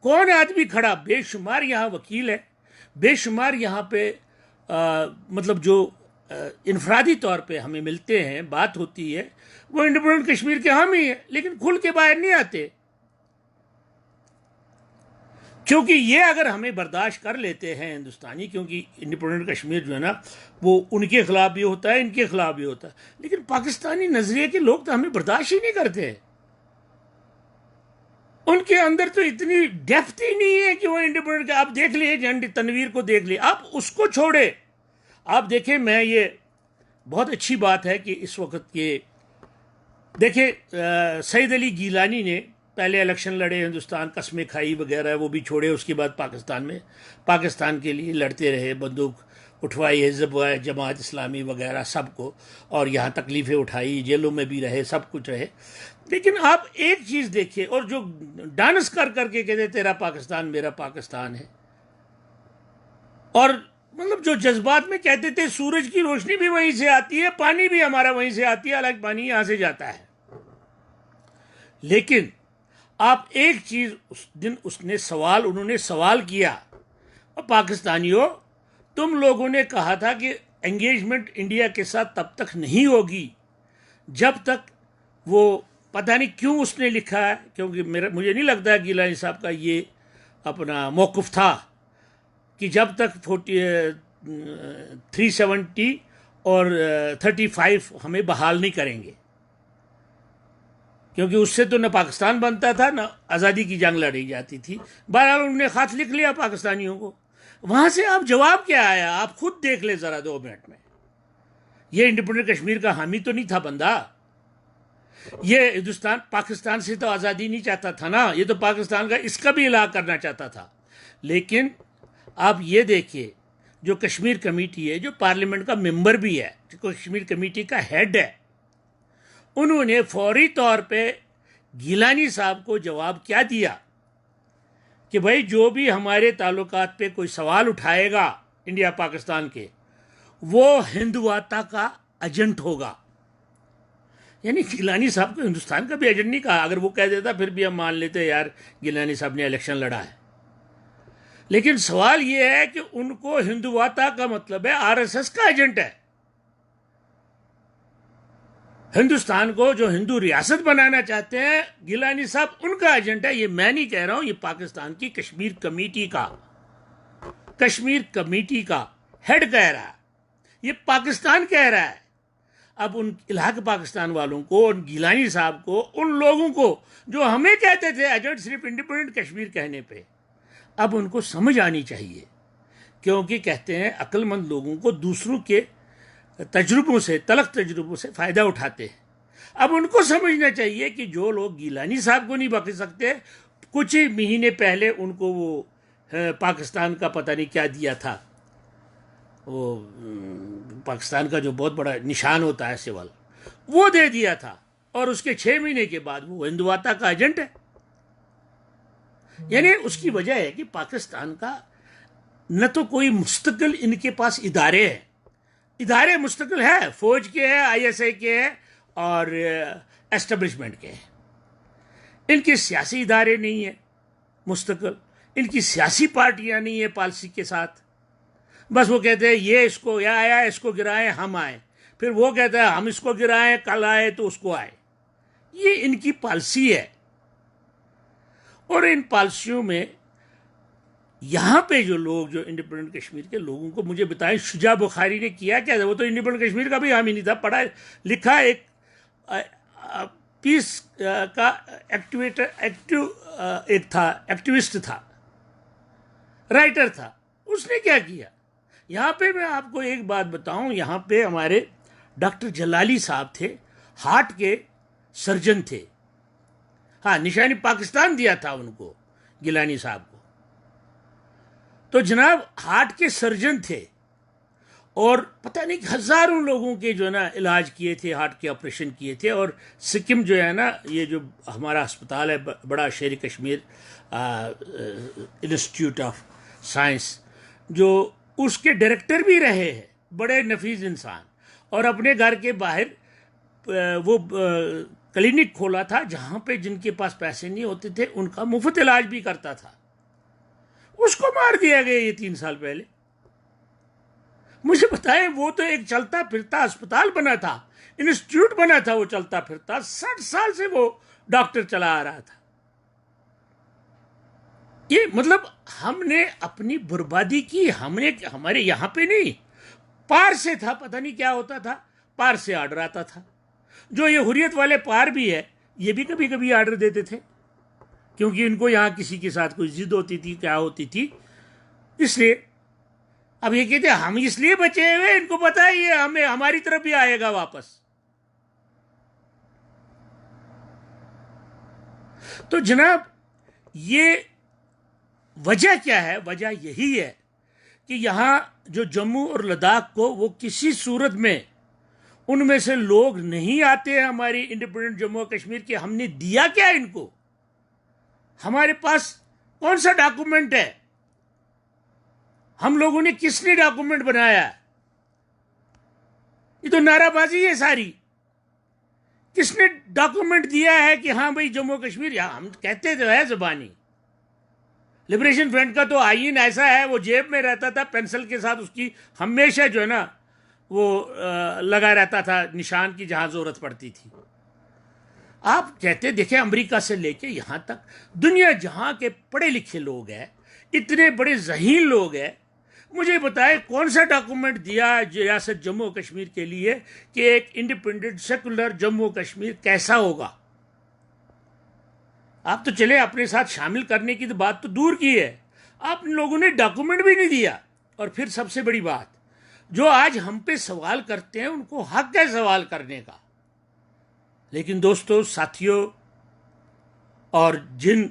کون آدمی کھڑا؟ بے شمار یہاں وکیل ہے، بے شمار یہاں پہ مطلب جو انفرادی طور پہ ہمیں ملتے ہیں، بات ہوتی ہے، وہ انڈیپینڈنٹ کشمیر کے حامی ہیں، لیکن کھل کے باہر نہیں آتے، کیونکہ یہ اگر ہمیں برداشت کر لیتے ہیں ہندوستانی، کیونکہ انڈیپینڈنٹ کشمیر جو ہے نا وہ ان کے خلاف بھی ہوتا ہے، ان کے خلاف بھی ہوتا ہے، لیکن پاکستانی نظریے کے لوگ تو ہمیں برداشت ہی نہیں کرتے، ان کے اندر تو اتنی ڈیپتھ ہی نہیں ہے کہ وہ انڈیپینڈنٹ، آپ دیکھ لیے جنڈ تنویر کو دیکھ لیے، آپ اس کو چھوڑے، آپ دیکھیں، میں یہ بہت اچھی بات ہے کہ اس وقت یہ دیکھیں سعید علی گیلانی نے پہلے الیکشن لڑے، ہندوستان قسمیں کھائی وغیرہ، وہ بھی چھوڑے، اس کے بعد پاکستان کے لیے لڑتے رہے، بندوق اٹھوائی، حزب جماعت اسلامی وغیرہ سب کو، اور یہاں تکلیفیں اٹھائی، جیلوں میں بھی رہے، سب کچھ رہے، لیکن آپ ایک چیز دیکھیں، اور جو ڈانس کر کر کے کہتے تیرا پاکستان میرا پاکستان ہے، اور مطلب جو جذبات میں کہتے تھے سورج کی روشنی بھی وہیں سے آتی ہے، پانی بھی ہمارا وہیں سے آتی ہے، حالانکہ پانی یہاں سے جاتا ہے، لیکن آپ ایک چیز اس دن انہوں نے سوال کیا، اور پاکستانیوں تم لوگوں نے کہا تھا کہ انگیجمنٹ انڈیا کے ساتھ تب تک نہیں ہوگی جب تک وہ، پتہ نہیں کیوں اس نے لکھا ہے، کیونکہ مجھے نہیں لگتا گیلانی صاحب کا یہ اپنا موقف تھا کہ جب تک 370 اور 35 ہمیں بحال نہیں کریں گے، کیونکہ اس سے تو نہ پاکستان بنتا تھا نہ آزادی کی جنگ لڑی جاتی تھی۔ بہرحال انہوں نے خط لکھ لیا پاکستانیوں کو، وہاں سے آپ جواب کیا آیا، آپ خود دیکھ لیں ذرا 2 منٹ میں۔ یہ انڈیپینڈنٹ کشمیر کا حامی تو نہیں تھا بندہ، یہ ہندوستان پاکستان سے تو آزادی نہیں چاہتا تھا نا، یہ تو پاکستان کا اس کا بھی علاج کرنا چاہتا تھا، لیکن آپ یہ دیکھیے جو کشمیر کمیٹی ہے، جو پارلیمنٹ کا ممبر بھی ہے، جو کشمیر کمیٹی کا ہیڈ ہے، انہوں نے فوری طور پہ گیلانی صاحب کو جواب کیا دیا کہ بھائی جو بھی ہمارے تعلقات پہ کوئی سوال اٹھائے گا انڈیا پاکستان کے، وہ ہندواتا کا ایجنٹ ہوگا۔ یعنی گیلانی صاحب کو ہندوستان کا بھی ایجنٹ نہیں کہا، اگر وہ کہہ دیتا پھر بھی ہم مان لیتے یار گیلانی صاحب نے الیکشن لڑا ہے، لیکن سوال یہ ہے کہ ان کو ہندواتا کا مطلب ہے آر ایس ایس کا ایجنٹ ہے، ہندوستان کو جو ہندو ریاست بنانا چاہتے ہیں گیلانی صاحب ان کا ایجنٹ ہے۔ یہ میں نہیں کہہ رہا ہوں، یہ پاکستان کی کشمیر کمیٹی کا ہیڈ کہہ رہا ہے، یہ پاکستان کہہ رہا ہے۔ اب ان الحاق پاکستان والوں کو، ان گیلانی صاحب کو، ان لوگوں کو جو ہمیں کہتے تھے ایجنٹ صرف انڈیپینڈنٹ کشمیر کہنے پہ، اب ان کو سمجھ آنی چاہیے، کیونکہ کہتے ہیں عقل مند لوگوں کو دوسروں کے تجربوں سے، تلخ تجربوں سے فائدہ اٹھاتے ہیں۔ اب ان کو سمجھنا چاہیے کہ جو لوگ گیلانی صاحب کو نہیں بخش سکتے، کچھ ہی مہینے پہلے ان کو وہ پاکستان کا پتہ نہیں کیا دیا تھا، وہ پاکستان کا جو بہت بڑا نشان ہوتا ہے سول، وہ دے دیا تھا، اور اس کے 6 مہینے کے بعد وہ ہندواتا کا ایجنٹ ہے۔ یعنی اس کی وجہ ہے کہ پاکستان کا نہ تو کوئی مستقل ان کے پاس ادارے مستقل ہے، فوج کے ہیں، آئی ایس آئی کے ہیں، اور اسٹیبلشمنٹ کے ہیں، ان کے سیاسی ادارے نہیں ہیں مستقل، ان کی سیاسی پارٹیاں نہیں ہیں پالیسی کے ساتھ، بس وہ کہتے ہیں یہ اس کو یا آیا اس کو گرائیں ہم آئیں، پھر وہ کہتا ہے ہم اس کو گرائیں کل آئے تو اس کو آئے، یہ ان کی پالیسی ہے۔ اور ان پالیسیوں میں یہاں پہ جو لوگ، جو انڈیپینڈنٹ کشمیر کے لوگوں کو مجھے بتائیں، شجاع بخاری نے کیا کیا تھا؟ وہ تو انڈیپینڈنٹ کشمیر کا بھی حامی نہیں تھا، پڑھا لکھا ایک پیس کا ایکٹیوسٹ تھا، رائٹر تھا، اس نے کیا کیا؟ یہاں پہ میں آپ کو ایک بات بتاؤں، یہاں پہ ہمارے ڈاکٹر جلالی صاحب تھے، ہارٹ کے سرجن تھے، ہاں نشانی پاکستان دیا تھا ان کو، گیلانی صاحب کو، تو جناب ہارٹ کے سرجن تھے، اور پتہ نہیں ہزاروں لوگوں کے جو ہے نا علاج کیے تھے، ہارٹ کے آپریشن کیے تھے، اور سکم جو ہے نا، یہ جو ہمارا ہسپتال ہے بڑا شیر کشمیر انسٹیٹیوٹ آف سائنس، جو اس کے ڈائریکٹر بھی رہے ہیں، بڑے نفیس انسان، اور اپنے گھر کے باہر وہ کلینک کھولا تھا جہاں پہ جن کے پاس پیسے نہیں ہوتے تھے ان کا مفت علاج بھی کرتا تھا، اس کو مار دیا گیا یہ 3 سال پہلے۔ مجھے بتائیں، وہ تو ایک چلتا پھرتا اسپتال بنا تھا، انسٹیٹیوٹ بنا تھا، وہ چلتا پھرتا 60 سال سے وہ ڈاکٹر چلا آ رہا تھا۔ یہ مطلب ہم نے اپنی بربادی کی، ہمارے یہاں پہ نہیں، پار سے تھا، پتہ نہیں کیا ہوتا تھا، پار سے آرڈر آتا تھا۔ جو یہ حریت والے پار بھی ہے، یہ بھی کبھی کبھی آرڈر دیتے تھے، کیونکہ ان کو یہاں کسی کے ساتھ کوئی ضد ہوتی تھی، کیا ہوتی تھی، اس لیے اب یہ کہتے ہیں ہم اس لیے بچے ہوئے، ان کو پتا ہے یہ ہماری طرف بھی آئے گا واپس۔ تو جناب یہ وجہ کیا ہے؟ وجہ یہی ہے کہ یہاں جو جموں اور لداخ کو، وہ کسی صورت میں ان میں سے لوگ نہیں آتے ہیں ہماری انڈیپینڈنٹ جموں و کشمیر کے۔ ہم نے دیا کیا ان کو؟ ہمارے پاس کون سا ڈاکومنٹ ہے؟ ہم لوگوں نے کس نے ڈاکومنٹ بنایا؟ یہ تو نعرہ بازی ہے ساری۔ کس نے ڈاکومنٹ دیا ہے کہ ہاں بھائی جموں کشمیر؟ یا ہم کہتے تو ہے زبانی، لبریشن فرنٹ کا تو آئین ایسا ہے، وہ جیب میں رہتا تھا پینسل کے ساتھ، اس کی ہمیشہ جو ہے نا وہ لگا رہتا تھا نشان کی جہاں ضرورت پڑتی تھی۔ آپ کہتے دیکھیں امریکہ سے لے کے یہاں تک دنیا جہاں کے پڑھے لکھے لوگ ہیں، اتنے بڑے ذہین لوگ ہیں، مجھے بتائے کون سا ڈاکومنٹ دیا ریاست جموں کشمیر کے لیے کہ ایک انڈیپینڈنٹ سیکولر جموں کشمیر کیسا ہوگا؟ آپ تو چلے اپنے ساتھ شامل کرنے کی تو بات تو دور کی ہے، آپ لوگوں نے ڈاکومنٹ بھی نہیں دیا۔ اور پھر سب سے بڑی بات، جو آج ہم پہ سوال کرتے ہیں ان کو حق ہے سوال کرنے کا، لیکن دوستو، ساتھیوں، اور جن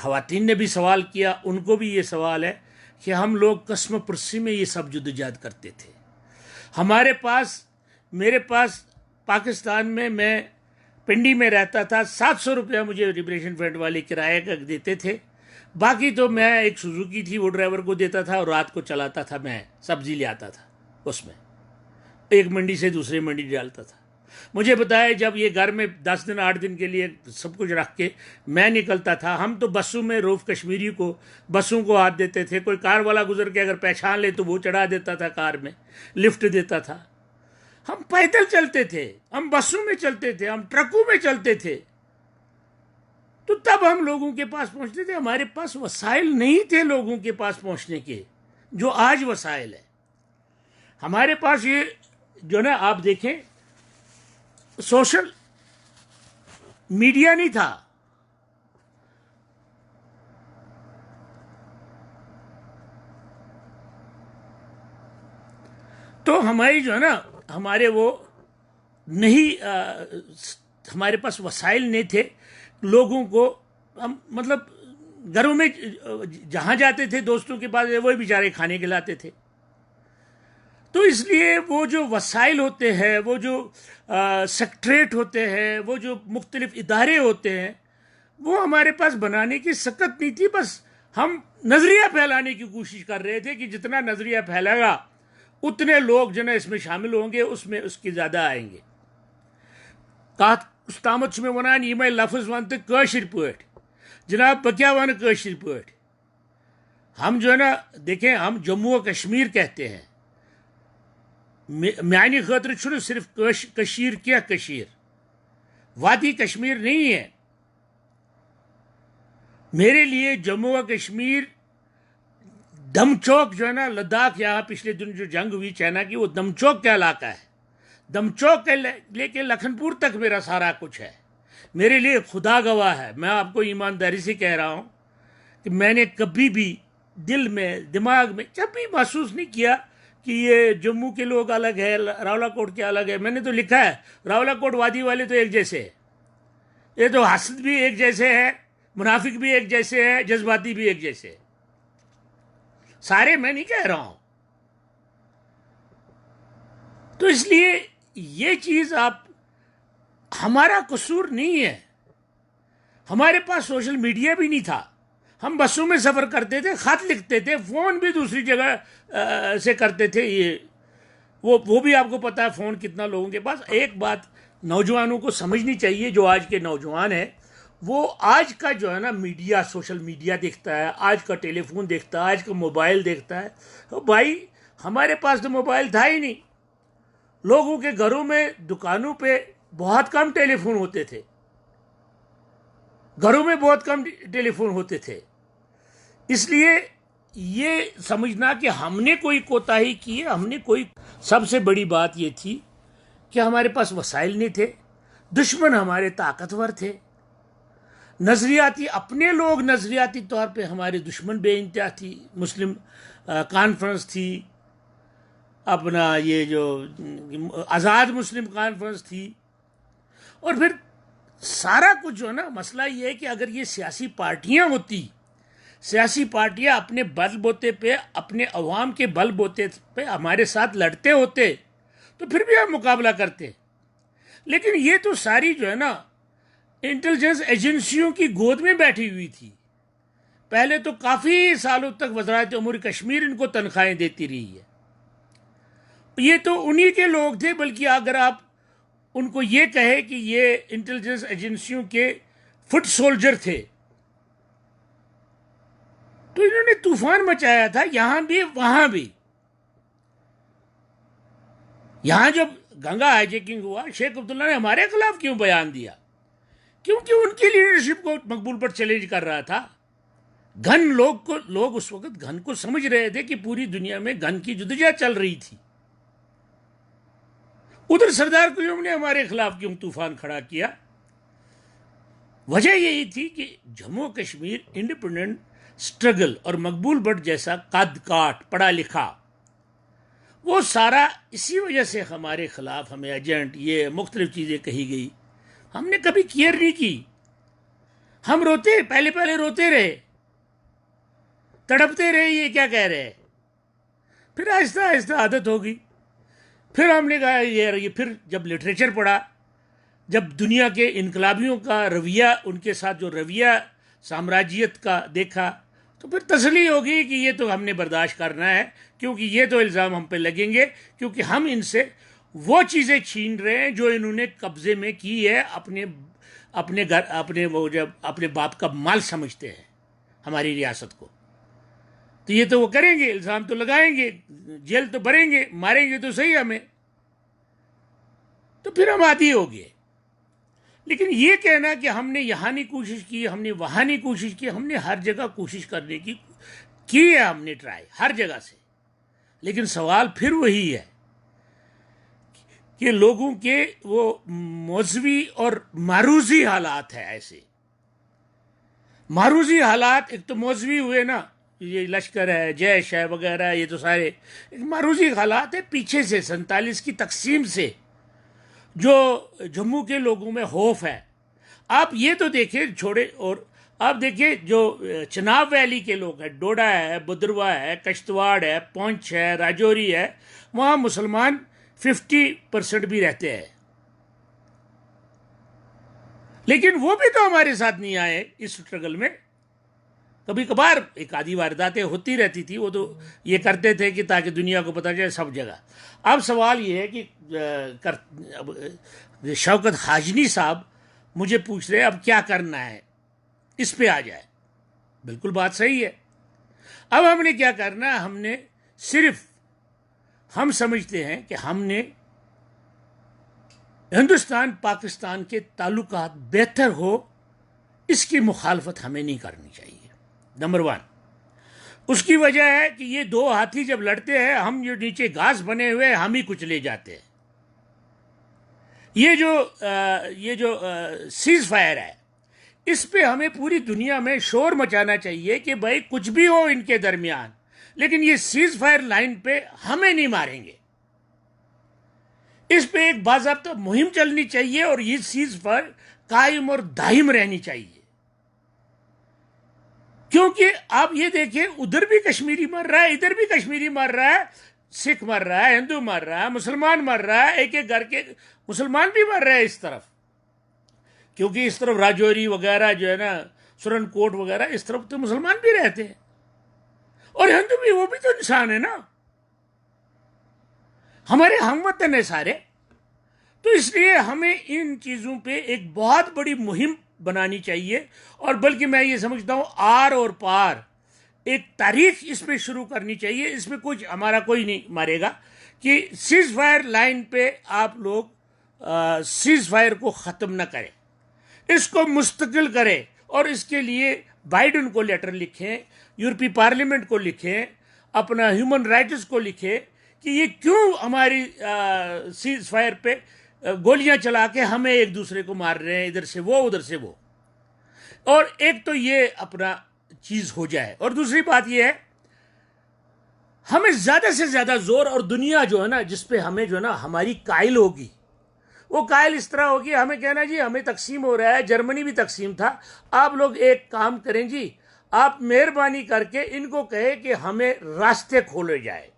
خواتین نے بھی سوال کیا ان کو بھی یہ سوال ہے کہ ہم لوگ قسم پرسی میں یہ سب جدوجہد کرتے تھے۔ میرے پاس پاکستان میں پنڈی میں رہتا تھا، 700 روپیہ مجھے لبریشن فرنٹ والے کرایہ کا دیتے تھے، باقی تو میں ایک سوزوکی تھی وہ ڈرائیور کو دیتا تھا، اور رات کو چلاتا تھا، میں سبزی لے آتا تھا، اس میں ایک منڈی سے دوسری منڈی ڈالتا تھا۔ مجھے بتایا جب یہ گھر میں 10 دن 8 دن کے لیے سب کچھ رکھ کے میں نکلتا تھا، ہم تو بسوں میں روف کشمیری کو بسوں کو ہاتھ دیتے تھے، کوئی کار والا گزر کے اگر پہچان لے تو وہ چڑھا دیتا تھا کار میں، لفٹ دیتا تھا۔ ہم پیدل چلتے تھے، ہم بسوں میں چلتے تھے، ہم ٹرکوں میں چلتے تھے، تو تب ہم لوگوں کے پاس پہنچتے تھے۔ ہمارے پاس وسائل نہیں تھے لوگوں کے پاس پہنچنے کے جو آج وسائل ہے ہمارے پاس۔ یہ جو نا آپ دیکھیں، سوشل میڈیا نہیں تھا، تو ہماری جو ہے نا ہمارے وہ نہیں ہمارے پاس وسائل نہیں تھے لوگوں کو، ہم مطلب گھروں میں جہاں جاتے تھے دوستوں کے پاس وہی بیچارے کھانے کھلاتے تھے۔ تو اس لیے وہ جو وسائل ہوتے ہیں، وہ جو سیکٹریٹ ہوتے ہیں، وہ جو مختلف ادارے ہوتے ہیں، وہ ہمارے پاس بنانے کی سکت نہیں تھی۔ بس ہم نظریہ پھیلانے کی کوشش کر رہے تھے کہ جتنا نظریہ پھیلے گا اتنے لوگ جو نا اس میں شامل ہوں گے، اس میں اس کی زیادہ آئیں گے۔ استامت میں ونان یہ میں لفظ ون تو کاشر پاٹ، جناب بہ کیا ون کاشر پاٹ؟ ہم جو ہے نا دیکھیں، ہم جموں و کشمیر کہتے ہیں، میانی خاطر چھنہ صرف کشیر کیا کشیر، وادی کشمیر نہیں ہے۔ میرے لیے جموں و کشمیر دم چوک جو ہے نا لداخ، یہاں پچھلے دن جو جنگ ہوئی چائنا کی، وہ دم چوک کا علاقہ ہے، دم چوک کے لے کے لکھن پور تک میرا سارا کچھ ہے۔ میرے لیے خدا گواہ ہے، میں آپ کو ایمانداری سے کہہ رہا ہوں کہ میں نے کبھی بھی دل میں دماغ میں جب بھی محسوس نہیں کیا کہ یہ جموں کے لوگ الگ ہے، راولا کوٹ کے الگ ہے۔ میں نے تو لکھا ہے راولا کوٹ وادی والے تو ایک جیسے ہیں، یہ تو حسد بھی ایک جیسے ہے، منافق بھی ایک جیسے ہے، جذباتی بھی ایک جیسے ہے، سارے میں نہیں کہہ رہا ہوں۔ تو اس لیے یہ چیز ہمارا قصور نہیں ہے، ہمارے پاس سوشل میڈیا بھی نہیں تھا، ہم بسوں میں سفر کرتے تھے، خط لکھتے تھے، فون بھی دوسری جگہ سے کرتے تھے، وہ بھی آپ کو پتا ہے فون کتنا لوگوں کے پاس۔ ایک بات نوجوانوں کو سمجھنی چاہیے، جو آج کے نوجوان ہیں، وہ آج کا جو ہے نا میڈیا، سوشل میڈیا دیکھتا ہے، آج کا ٹیلی فون دیکھتا ہے، آج کا موبائل دیکھتا ہے۔ بھائی ہمارے پاس تو موبائل تھا ہی نہیں. لوگوں کے گھروں میں دکانوں پہ بہت کم ٹیلی فون ہوتے تھے, گھروں میں بہت کم ٹیلی فون ہوتے تھے. اس لیے یہ سمجھنا کہ ہم نے کوئی کوتاہی کی ہے, ہم نے کوئی, سب سے بڑی بات یہ تھی کہ ہمارے پاس وسائل نہیں تھے, دشمن ہمارے طاقتور تھے, نظریاتی اپنے لوگ نظریاتی طور پہ ہمارے دشمن بے انتہا تھی. مسلم کانفرنس تھی, اپنا یہ جو آزاد مسلم کانفرنس تھی, اور پھر سارا کچھ جو ہے نا, مسئلہ یہ ہے کہ اگر یہ سیاسی پارٹیاں ہوتی, سیاسی پارٹیاں اپنے بل بوتے پہ, اپنے عوام کے بل بوتے پہ ہمارے ساتھ لڑتے ہوتے تو پھر بھی ہم مقابلہ کرتے. لیکن یہ تو ساری جو ہے نا انٹیلیجنس ایجنسیوں کی گود میں بیٹھی ہوئی تھی. پہلے تو کافی سالوں تک وزارت امور کشمیر ان کو تنخواہیں دیتی رہی ہے. یہ تو انہی کے لوگ تھے, بلکہ اگر آپ ان کو یہ کہے کہ یہ انٹیلیجنس ایجنسیوں کے فٹ سولجر تھے, تو انہوں نے طوفان مچایا تھا یہاں بھی وہاں بھی. یہاں جب گنگا ہائی جیکنگ ہوا, شیخ عبداللہ نے ہمارے خلاف کیوں بیان دیا؟ کیونکہ ان کی لیڈرشپ کو مقبول پر چیلنج کر رہا تھا. گن لوگ اس وقت گن کو سمجھ رہے تھے کہ پوری دنیا میں گن کی جدوجہد چل رہی تھی. ادھر سردار قیوم نے ہمارے خلاف کیوں طوفان کھڑا کیا؟ وجہ یہی تھی کہ جموں کشمیر انڈیپینڈنٹ سٹرگل اور مقبول بٹ جیسا قد کاٹ پڑھا لکھا, وہ سارا اسی وجہ سے ہمارے خلاف ہمیں ایجنٹ یہ مختلف چیزیں کہی گئی. ہم نے کبھی کیئر نہیں کی. ہم روتے, پہلے روتے رہے, تڑپتے رہے یہ کیا کہہ رہے ہیں. پھر آہستہ آہستہ عادت ہوگی. پھر ہم نے کہا یہ پھر جب لٹریچر پڑھا, جب دنیا کے انقلابیوں کا رویہ, ان کے ساتھ جو رویہ سامراجیت کا دیکھا, تو پھر تسلی ہوگی کہ یہ تو ہم نے برداشت کرنا ہے, کیونکہ یہ تو الزام ہم پہ لگیں گے, کیونکہ ہم ان سے وہ چیزیں چھین رہے ہیں جو انہوں نے قبضے میں کی ہے, اپنے گھر, وہ جب اپنے باپ کا مال سمجھتے ہیں ہماری ریاست کو. تو یہ تو وہ کریں گے, الزام تو لگائیں گے, جیل تو بھریں گے, ماریں گے تو صحیح ہمیں. تو پھر ہم عادی ہو گئے. لیکن یہ کہنا کہ ہم نے یہاں نہیں کوشش کی, ہم نے وہاں نہیں کوشش کی, ہم نے ہر جگہ کوشش کرنے کی ہے, ہم نے ٹرائی ہر جگہ سے. لیکن سوال پھر وہی ہے کہ لوگوں کے وہ موضوعی اور معروضی حالات ہیں. ایسے معروضی حالات, ایک تو موضوعی ہوئے نا, یہ لشکر ہے, جیش ہے وغیرہ, یہ تو سارے معروضی حالات ہیں. پیچھے سے 47 کی تقسیم سے جو جموں کے لوگوں میں خوف ہے, آپ یہ تو دیکھیں چھوڑے, اور آپ دیکھیں جو چناب ویلی کے لوگ ہیں, ڈوڈا ہے, بدروا ہے, کشتواڑ ہے, پونچھ ہے, راجوری ہے, وہاں مسلمان 50% بھی رہتے ہیں. لیکن وہ بھی تو ہمارے ساتھ نہیں آئے اس سٹرگل میں. کبھی کبھار ایک آدھی وارداتیں ہوتی رہتی تھی, وہ تو یہ کرتے تھے کہ تاکہ دنیا کو پتہ چلے سب جگہ. اب سوال یہ ہے کہ شوکت حاجنی صاحب مجھے پوچھ رہے اب کیا کرنا ہے, اس پہ آ جائے. بالکل بات صحیح ہے. اب ہم نے کیا کرنا ہے, ہم نے صرف, ہم سمجھتے ہیں کہ ہم نے ہندوستان پاکستان کے تعلقات بہتر ہو, اس کی مخالفت ہمیں نہیں کرنی چاہیے. نمبر 1. اس کی وجہ ہے کہ یہ دو ہاتھی جب لڑتے ہیں, ہم جو نیچے گھاس بنے ہوئے ہم ہی کچھ لے جاتے ہیں. یہ جو سیز فائر ہے, اس پہ ہمیں پوری دنیا میں شور مچانا چاہیے کہ بھائی کچھ بھی ہو ان کے درمیان, لیکن یہ سیز فائر لائن پہ ہمیں نہیں ماریں گے. اس پہ ایک باضابطہ مہم چلنی چاہیے, اور یہ سیز فائر قائم اور دائم رہنی چاہیے. کیونکہ آپ یہ دیکھیں, ادھر بھی کشمیری مر رہا ہے, ادھر بھی کشمیری مر رہا ہے, سکھ مر رہا ہے, ہندو مر رہا ہے, مسلمان مر رہا ہے, ایک ایک گھر کے مسلمان بھی مر رہے ہیں اس طرف. کیونکہ اس طرف راجوری وغیرہ جو ہے نا, سرن کوٹ وغیرہ, اس طرف تو مسلمان بھی رہتے ہیں, اور ہندو بھی, وہ بھی تو انسان ہے نا, ہمارے ہم وطن ہیں سارے. تو اس لیے ہمیں ان چیزوں پہ ایک بہت بڑی مہم بنانی چاہیے. اور بلکہ میں یہ سمجھتا ہوں آر اور پار ایک تاریخ اس میں شروع کرنی چاہیے. اس میں کچھ ہمارا کوئی نہیں مارے گا کہ سیز فائر لائن پہ آپ لوگ سیز فائر کو ختم نہ کریں, اس کو مستقل کریں, اور اس کے لیے بائیڈن کو لیٹر لکھیں, یورپی پارلیمنٹ کو لکھیں, اپنا ہیومن رائٹس کو لکھیں کہ یہ کیوں ہماری سیز فائر پہ گولیاں چلا کے ہمیں ایک دوسرے کو مار رہے ہیں, ادھر سے وہ ادھر سے وہ. اور ایک تو یہ اپنا چیز ہو جائے, اور دوسری بات یہ ہے ہمیں زیادہ سے زیادہ زور, اور دنیا جو ہے نا جس پہ ہمیں جو ہے نا ہماری قائل ہوگی, وہ قائل اس طرح ہوگی, ہمیں کہنا جی ہمیں تقسیم ہو رہا ہے, جرمنی بھی تقسیم تھا, آپ لوگ ایک کام کریں جی, آپ مہربانی کر کے ان کو کہیں کہ ہمیں راستے کھولے جائے,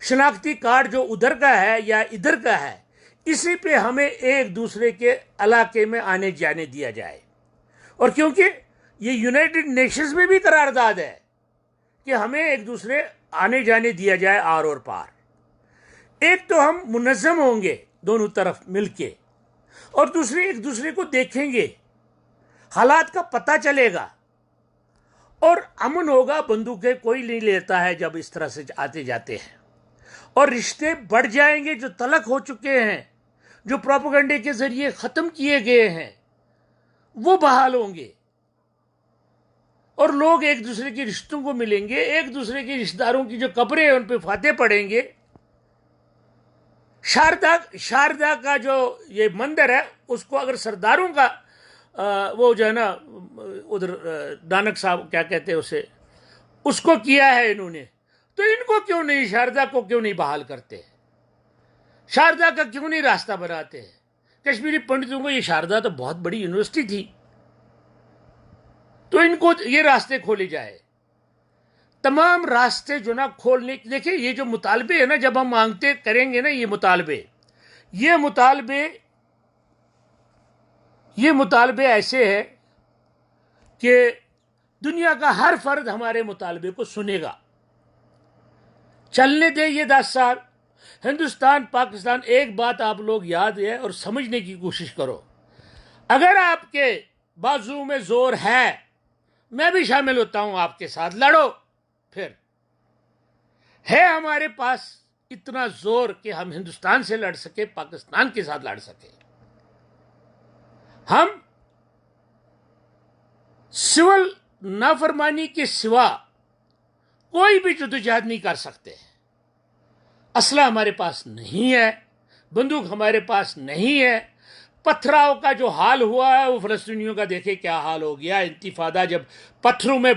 شناختی کارڈ جو ادھر کا ہے یا ادھر کا ہے اسی پہ ہمیں ایک دوسرے کے علاقے میں آنے جانے دیا جائے. اور کیونکہ یہ یونائٹڈ نیشنز میں بھی قرارداد ہے کہ ہمیں ایک دوسرے آنے جانے دیا جائے آر اور پار. ایک تو ہم منظم ہوں گے دونوں طرف مل کے, اور دوسرے ایک دوسرے کو دیکھیں گے, حالات کا پتہ چلے گا, اور امن ہوگا. بندوقیں کوئی نہیں لیتا ہے جب اس طرح سے آتے جاتے ہیں, اور رشتے بڑھ جائیں گے جو تلخ ہو چکے ہیں, جو پروپیگنڈے کے ذریعے ختم کیے گئے ہیں وہ بحال ہوں گے, اور لوگ ایک دوسرے کے رشتوں کو ملیں گے, ایک دوسرے کے رشتہ داروں کی جو قبریں ہیں ان پہ فاتح پڑیں گے. شاردا کا جو یہ مندر ہے اس کو اگر سرداروں کا وہ جو ہے نا ادھر نانک صاحب کیا کہتے ہیں اسے, اس کو کیا ہے انہوں نے, تو ان کو کیوں نہیں, شاردا کو کیوں نہیں بحال کرتے, شاردا کا کیوں نہیں راستہ بناتے ہیں. کشمیری پنڈتوں کو یہ شاردا تو بہت بڑی یونیورسٹی تھی, تو ان کو یہ راستے کھولے جائے. تمام راستے جو نا کھولنے, دیکھیں یہ جو مطالبے ہیں نا جب ہم مانگتے کریں گے نا یہ مطالبے ایسے ہیں کہ دنیا کا ہر فرد ہمارے مطالبے کو سنے گا. چلنے دیں یہ 10 سال. ہندوستان پاکستان, ایک بات آپ لوگ یاد ہے اور سمجھنے کی کوشش کرو, اگر آپ کے بازو میں زور ہے میں بھی شامل ہوتا ہوں آپ کے ساتھ, لڑو. پھر ہے ہمارے پاس اتنا زور کہ ہم ہندوستان سے لڑ سکے, پاکستان کے ساتھ لڑ سکے. ہم سول نافرمانی کے سوا کوئی بھی جدوجہد نہیں کر سکتے. اسلحہ ہمارے پاس نہیں ہے, بندوق ہمارے پاس نہیں ہے. پتھراؤ کا جو حال ہوا ہے وہ فلسطینیوں کا دیکھے کیا حال ہو گیا. انتفاضہ جب پتھروں میں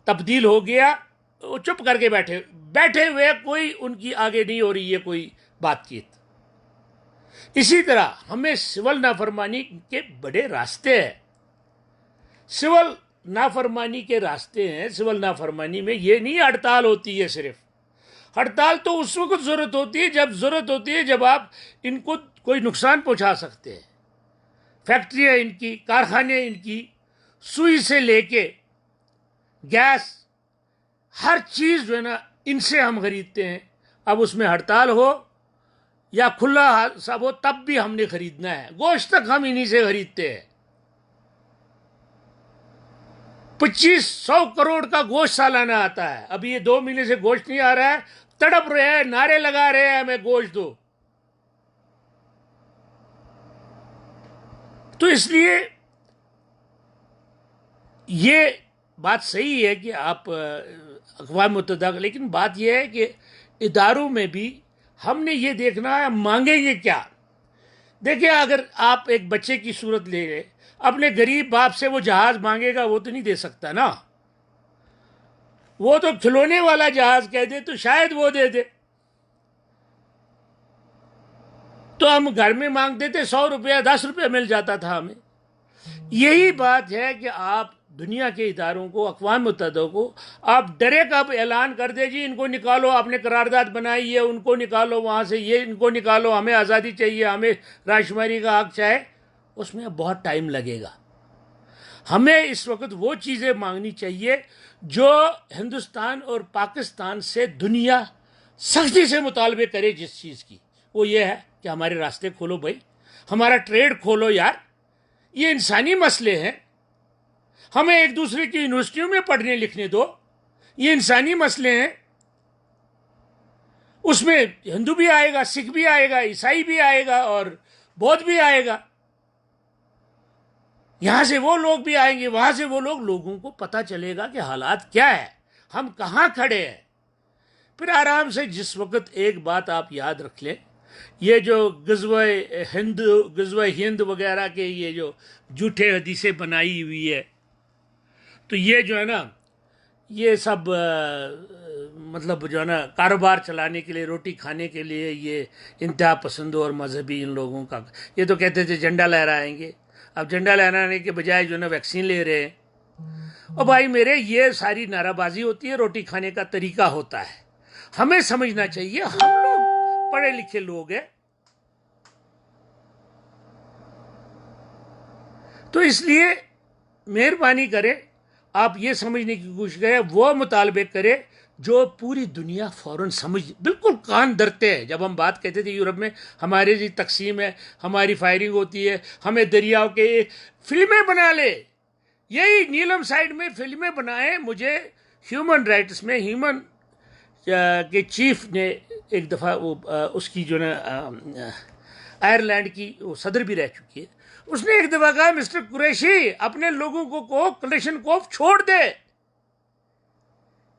تبدیل ہو گیا, وہ چپ کر کے بیٹھے ہوئے, کوئی ان کی آگے نہیں ہو رہی ہے کوئی بات چیت. اسی طرح ہمیں سول نافرمانی کے بڑے راستے ہیں, سول نافرمانی کے راستے ہیں. سول نافرمانی میں یہ نہیں ہڑتال ہوتی ہے, صرف ہڑتال تو اس وقت ضرورت ہوتی ہے جب آپ ان کو کوئی نقصان پہنچا سکتے ہیں. فیکٹریاں ان کی, کارخانے ان کی, سوئی سے لے کے گیس, ہر چیز جو ہے نا ان سے ہم خریدتے ہیں. اب اس میں ہڑتال ہو یا کھلا سب ہو تب بھی ہم نے خریدنا ہے. گوشت تک ہم انہی سے خریدتے ہیں. 2500 کروڑ کا گوشت سالانہ آتا ہے. ابھی یہ 2 مہینے سے گوشت نہیں آ رہا ہے, تڑپ رہے ہیں, نعرے لگا رہے ہیں ہمیں گوشت دو. تو اس لیے یہ بات صحیح ہے کہ آپ اقوام متحدہ, لیکن بات یہ ہے کہ اداروں میں بھی ہم نے یہ دیکھنا ہے مانگیں گے کیا. دیکھیں اگر آپ ایک بچے کی صورت لے لیں, اپنے غریب باپ سے وہ جہاز مانگے گا, وہ تو نہیں دے سکتا نا. وہ تو کھلونے والا جہاز کہہ دے تو شاید وہ دے دے. تو ہم گھر میں مانگتے تھے 100 روپیہ 10 روپیہ مل جاتا تھا ہمیں. یہی بات ہے کہ آپ دنیا کے اداروں کو, اقوام متحدہ کو آپ ڈائریکٹ اب اعلان کر دے جی ان کو نکالو, آپ نے قرارداد بنائی ہے ان کو نکالو وہاں سے, یہ ان کو نکالو, ہمیں آزادی چاہیے, ہمیں راشماری کا حق چاہے. اس میں بہت ٹائم لگے گا. ہمیں اس وقت وہ چیزیں مانگنی چاہیے جو ہندوستان اور پاکستان سے دنیا سختی سے مطالبے کرے. جس چیز کی وہ یہ ہے کہ ہمارے راستے کھولو بھائی, ہمارا ٹریڈ کھولو یار. یہ انسانی مسئلے ہیں. ہمیں ایک دوسرے کی یونیورسٹیوں میں پڑھنے لکھنے دو. یہ انسانی مسئلے ہیں. اس میں ہندو بھی آئے گا، سکھ بھی آئے گا، عیسائی بھی آئے گا اور بودھ بھی آئے گا. یہاں سے وہ لوگ بھی آئیں گے، وہاں سے وہ لوگ. لوگوں کو پتہ چلے گا کہ حالات کیا ہے، ہم کہاں کھڑے ہیں. پھر آرام سے. جس وقت ایک بات آپ یاد رکھ لیں، یہ جو غزوہ ہند وغیرہ کے یہ جو جھوٹے حدیثیں بنائی ہوئی ہے، تو یہ جو ہے نا، یہ سب مطلب جو ہے نا کاروبار چلانے کے لیے، روٹی کھانے کے لیے، یہ انتہا پسندوں اور مذہبی ان لوگوں کا. یہ تو کہتے تھے جھنڈا لہرائیں گے، اب جھنڈا لہرانے کے بجائے جو ہے نا ویکسین لے رہے ہیں. اور بھائی میرے، یہ ساری نعرہ بازی ہوتی ہے، روٹی کھانے کا طریقہ ہوتا ہے. ہمیں سمجھنا چاہیے ہم لوگ پڑھے لکھے لوگ ہیں، تو اس لیے مہربانی کرے آپ یہ سمجھنے کی کوشش کریں، وہ مطالبے کرے جو پوری دنیا فوراً سمجھ. بالکل کان دھرتے ہیں. جب ہم بات کہتے تھے یورپ میں ہمارے جی تقسیم ہے، ہماری فائرنگ ہوتی ہے، ہمیں دریاؤ کے فلمیں بنا لے. یہی نیلم سائڈ میں فلمیں بنائے. مجھے ہیومن رائٹس میں کے چیف نے ایک دفعہ اس کی جو نا آئرلینڈ کی وہ صدر بھی رہ چکی ہے، اس نے ایک دفعہ کہا مسٹر قریشی اپنے لوگوں کو کلیشن کوف چھوڑ دے،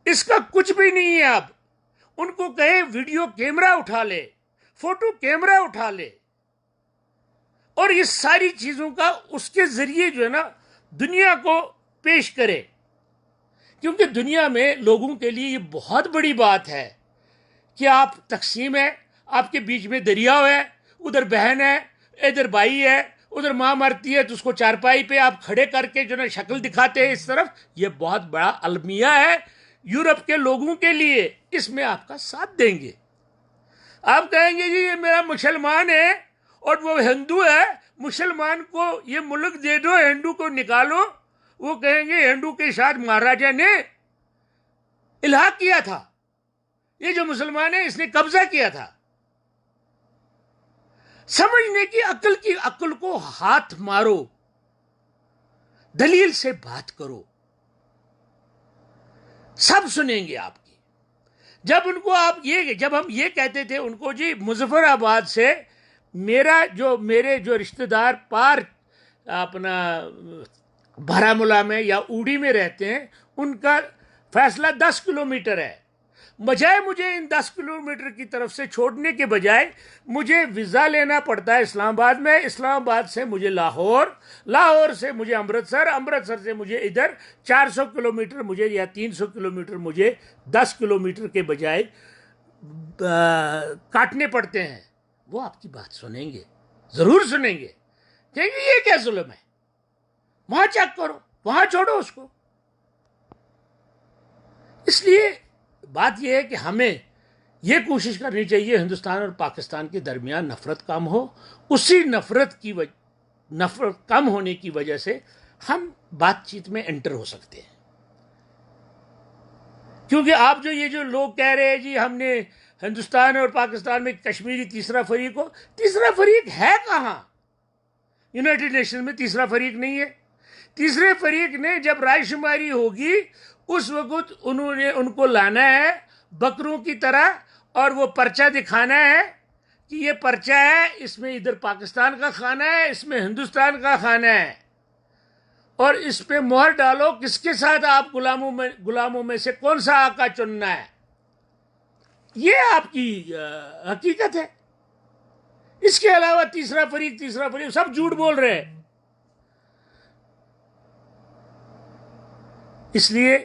اس کا کچھ بھی نہیں ہے. آپ ان کو کہیں ویڈیو کیمرہ اٹھا لے، فوٹو کیمرہ اٹھا لے، اور اس ساری چیزوں کا اس کے ذریعے جو ہے نا دنیا کو پیش کرے. کیونکہ دنیا میں لوگوں کے لیے یہ بہت بڑی بات ہے کہ آپ تقسیم ہے، آپ کے بیچ میں دریا ہے، ادھر بہن ہے، ادھر بھائی ہے، ادھر ماں مرتی ہے تو اس کو چارپائی پہ آپ کھڑے کر کے جو نا شکل دکھاتے ہیں اس طرف. یہ بہت بڑا المیہ ہے یورپ کے لوگوں کے لیے. اس میں آپ کا ساتھ دیں گے. آپ کہیں گے جی یہ میرا مسلمان ہے اور وہ ہندو ہے، مسلمان کو یہ ملک دے دو، ہندو کو نکالو. وہ کہیں گے ہندو کے ساتھ مہاراجا نے الحاق کیا تھا، یہ جو مسلمان ہے اس نے قبضہ کیا تھا. سمجھنے کی عقل کو ہاتھ مارو، دلیل سے بات کرو، سب سنیں گے آپ کی. جب ہم یہ کہتے تھے ان کو جی مظفر آباد سے میرے جو رشتہ دار پار اپنا بارامولہ میں یا اوڑی میں رہتے ہیں، ان کا فیصلہ 10 کلومیٹر ہے. بجائے مجھے ان 10 کلومیٹر کی طرف سے چھوڑنے کے بجائے مجھے ویزا لینا پڑتا ہے اسلام آباد میں، اسلام آباد سے مجھے لاہور سے مجھے امرتسر سے مجھے ادھر 400 کلومیٹر مجھے یا 300 کلومیٹر مجھے 10 کلومیٹر کے بجائے کاٹنے پڑتے ہیں. وہ آپ کی بات سنیں گے، ضرور سنیں گے. کہیں گے یہ کیا ظلم ہے، وہاں چیک کرو، وہاں چھوڑو اس کو. اس لیے بات یہ ہے کہ ہمیں یہ کوشش کرنی چاہیے ہندوستان اور پاکستان کے درمیان نفرت کم ہو. اسی نفرت کم ہونے کی وجہ سے ہم بات چیت میں انٹر ہو سکتے ہیں. کیونکہ آپ یہ جو لوگ کہہ رہے ہیں جی ہم نے ہندوستان اور پاکستان میں کشمیری تیسرا فریق ہے کہاں؟ یونائٹڈ نیشن میں تیسرا فریق نہیں ہے. تیسرے فریق نے جب رائے شماری ہوگی اس وقت انہوں نے ان کو لانا ہے بکروں کی طرح اور وہ پرچہ دکھانا ہے کہ یہ پرچہ ہے، اس میں ادھر پاکستان کا کھانا ہے، اس میں ہندوستان کا کھانا ہے، اور اس پہ مہر ڈالو کس کے ساتھ آپ غلاموں میں سے کون سا آقا چننا ہے. یہ آپ کی حقیقت ہے. اس کے علاوہ تیسرا فریق سب جھوٹ بول رہے ہیں. اس لیے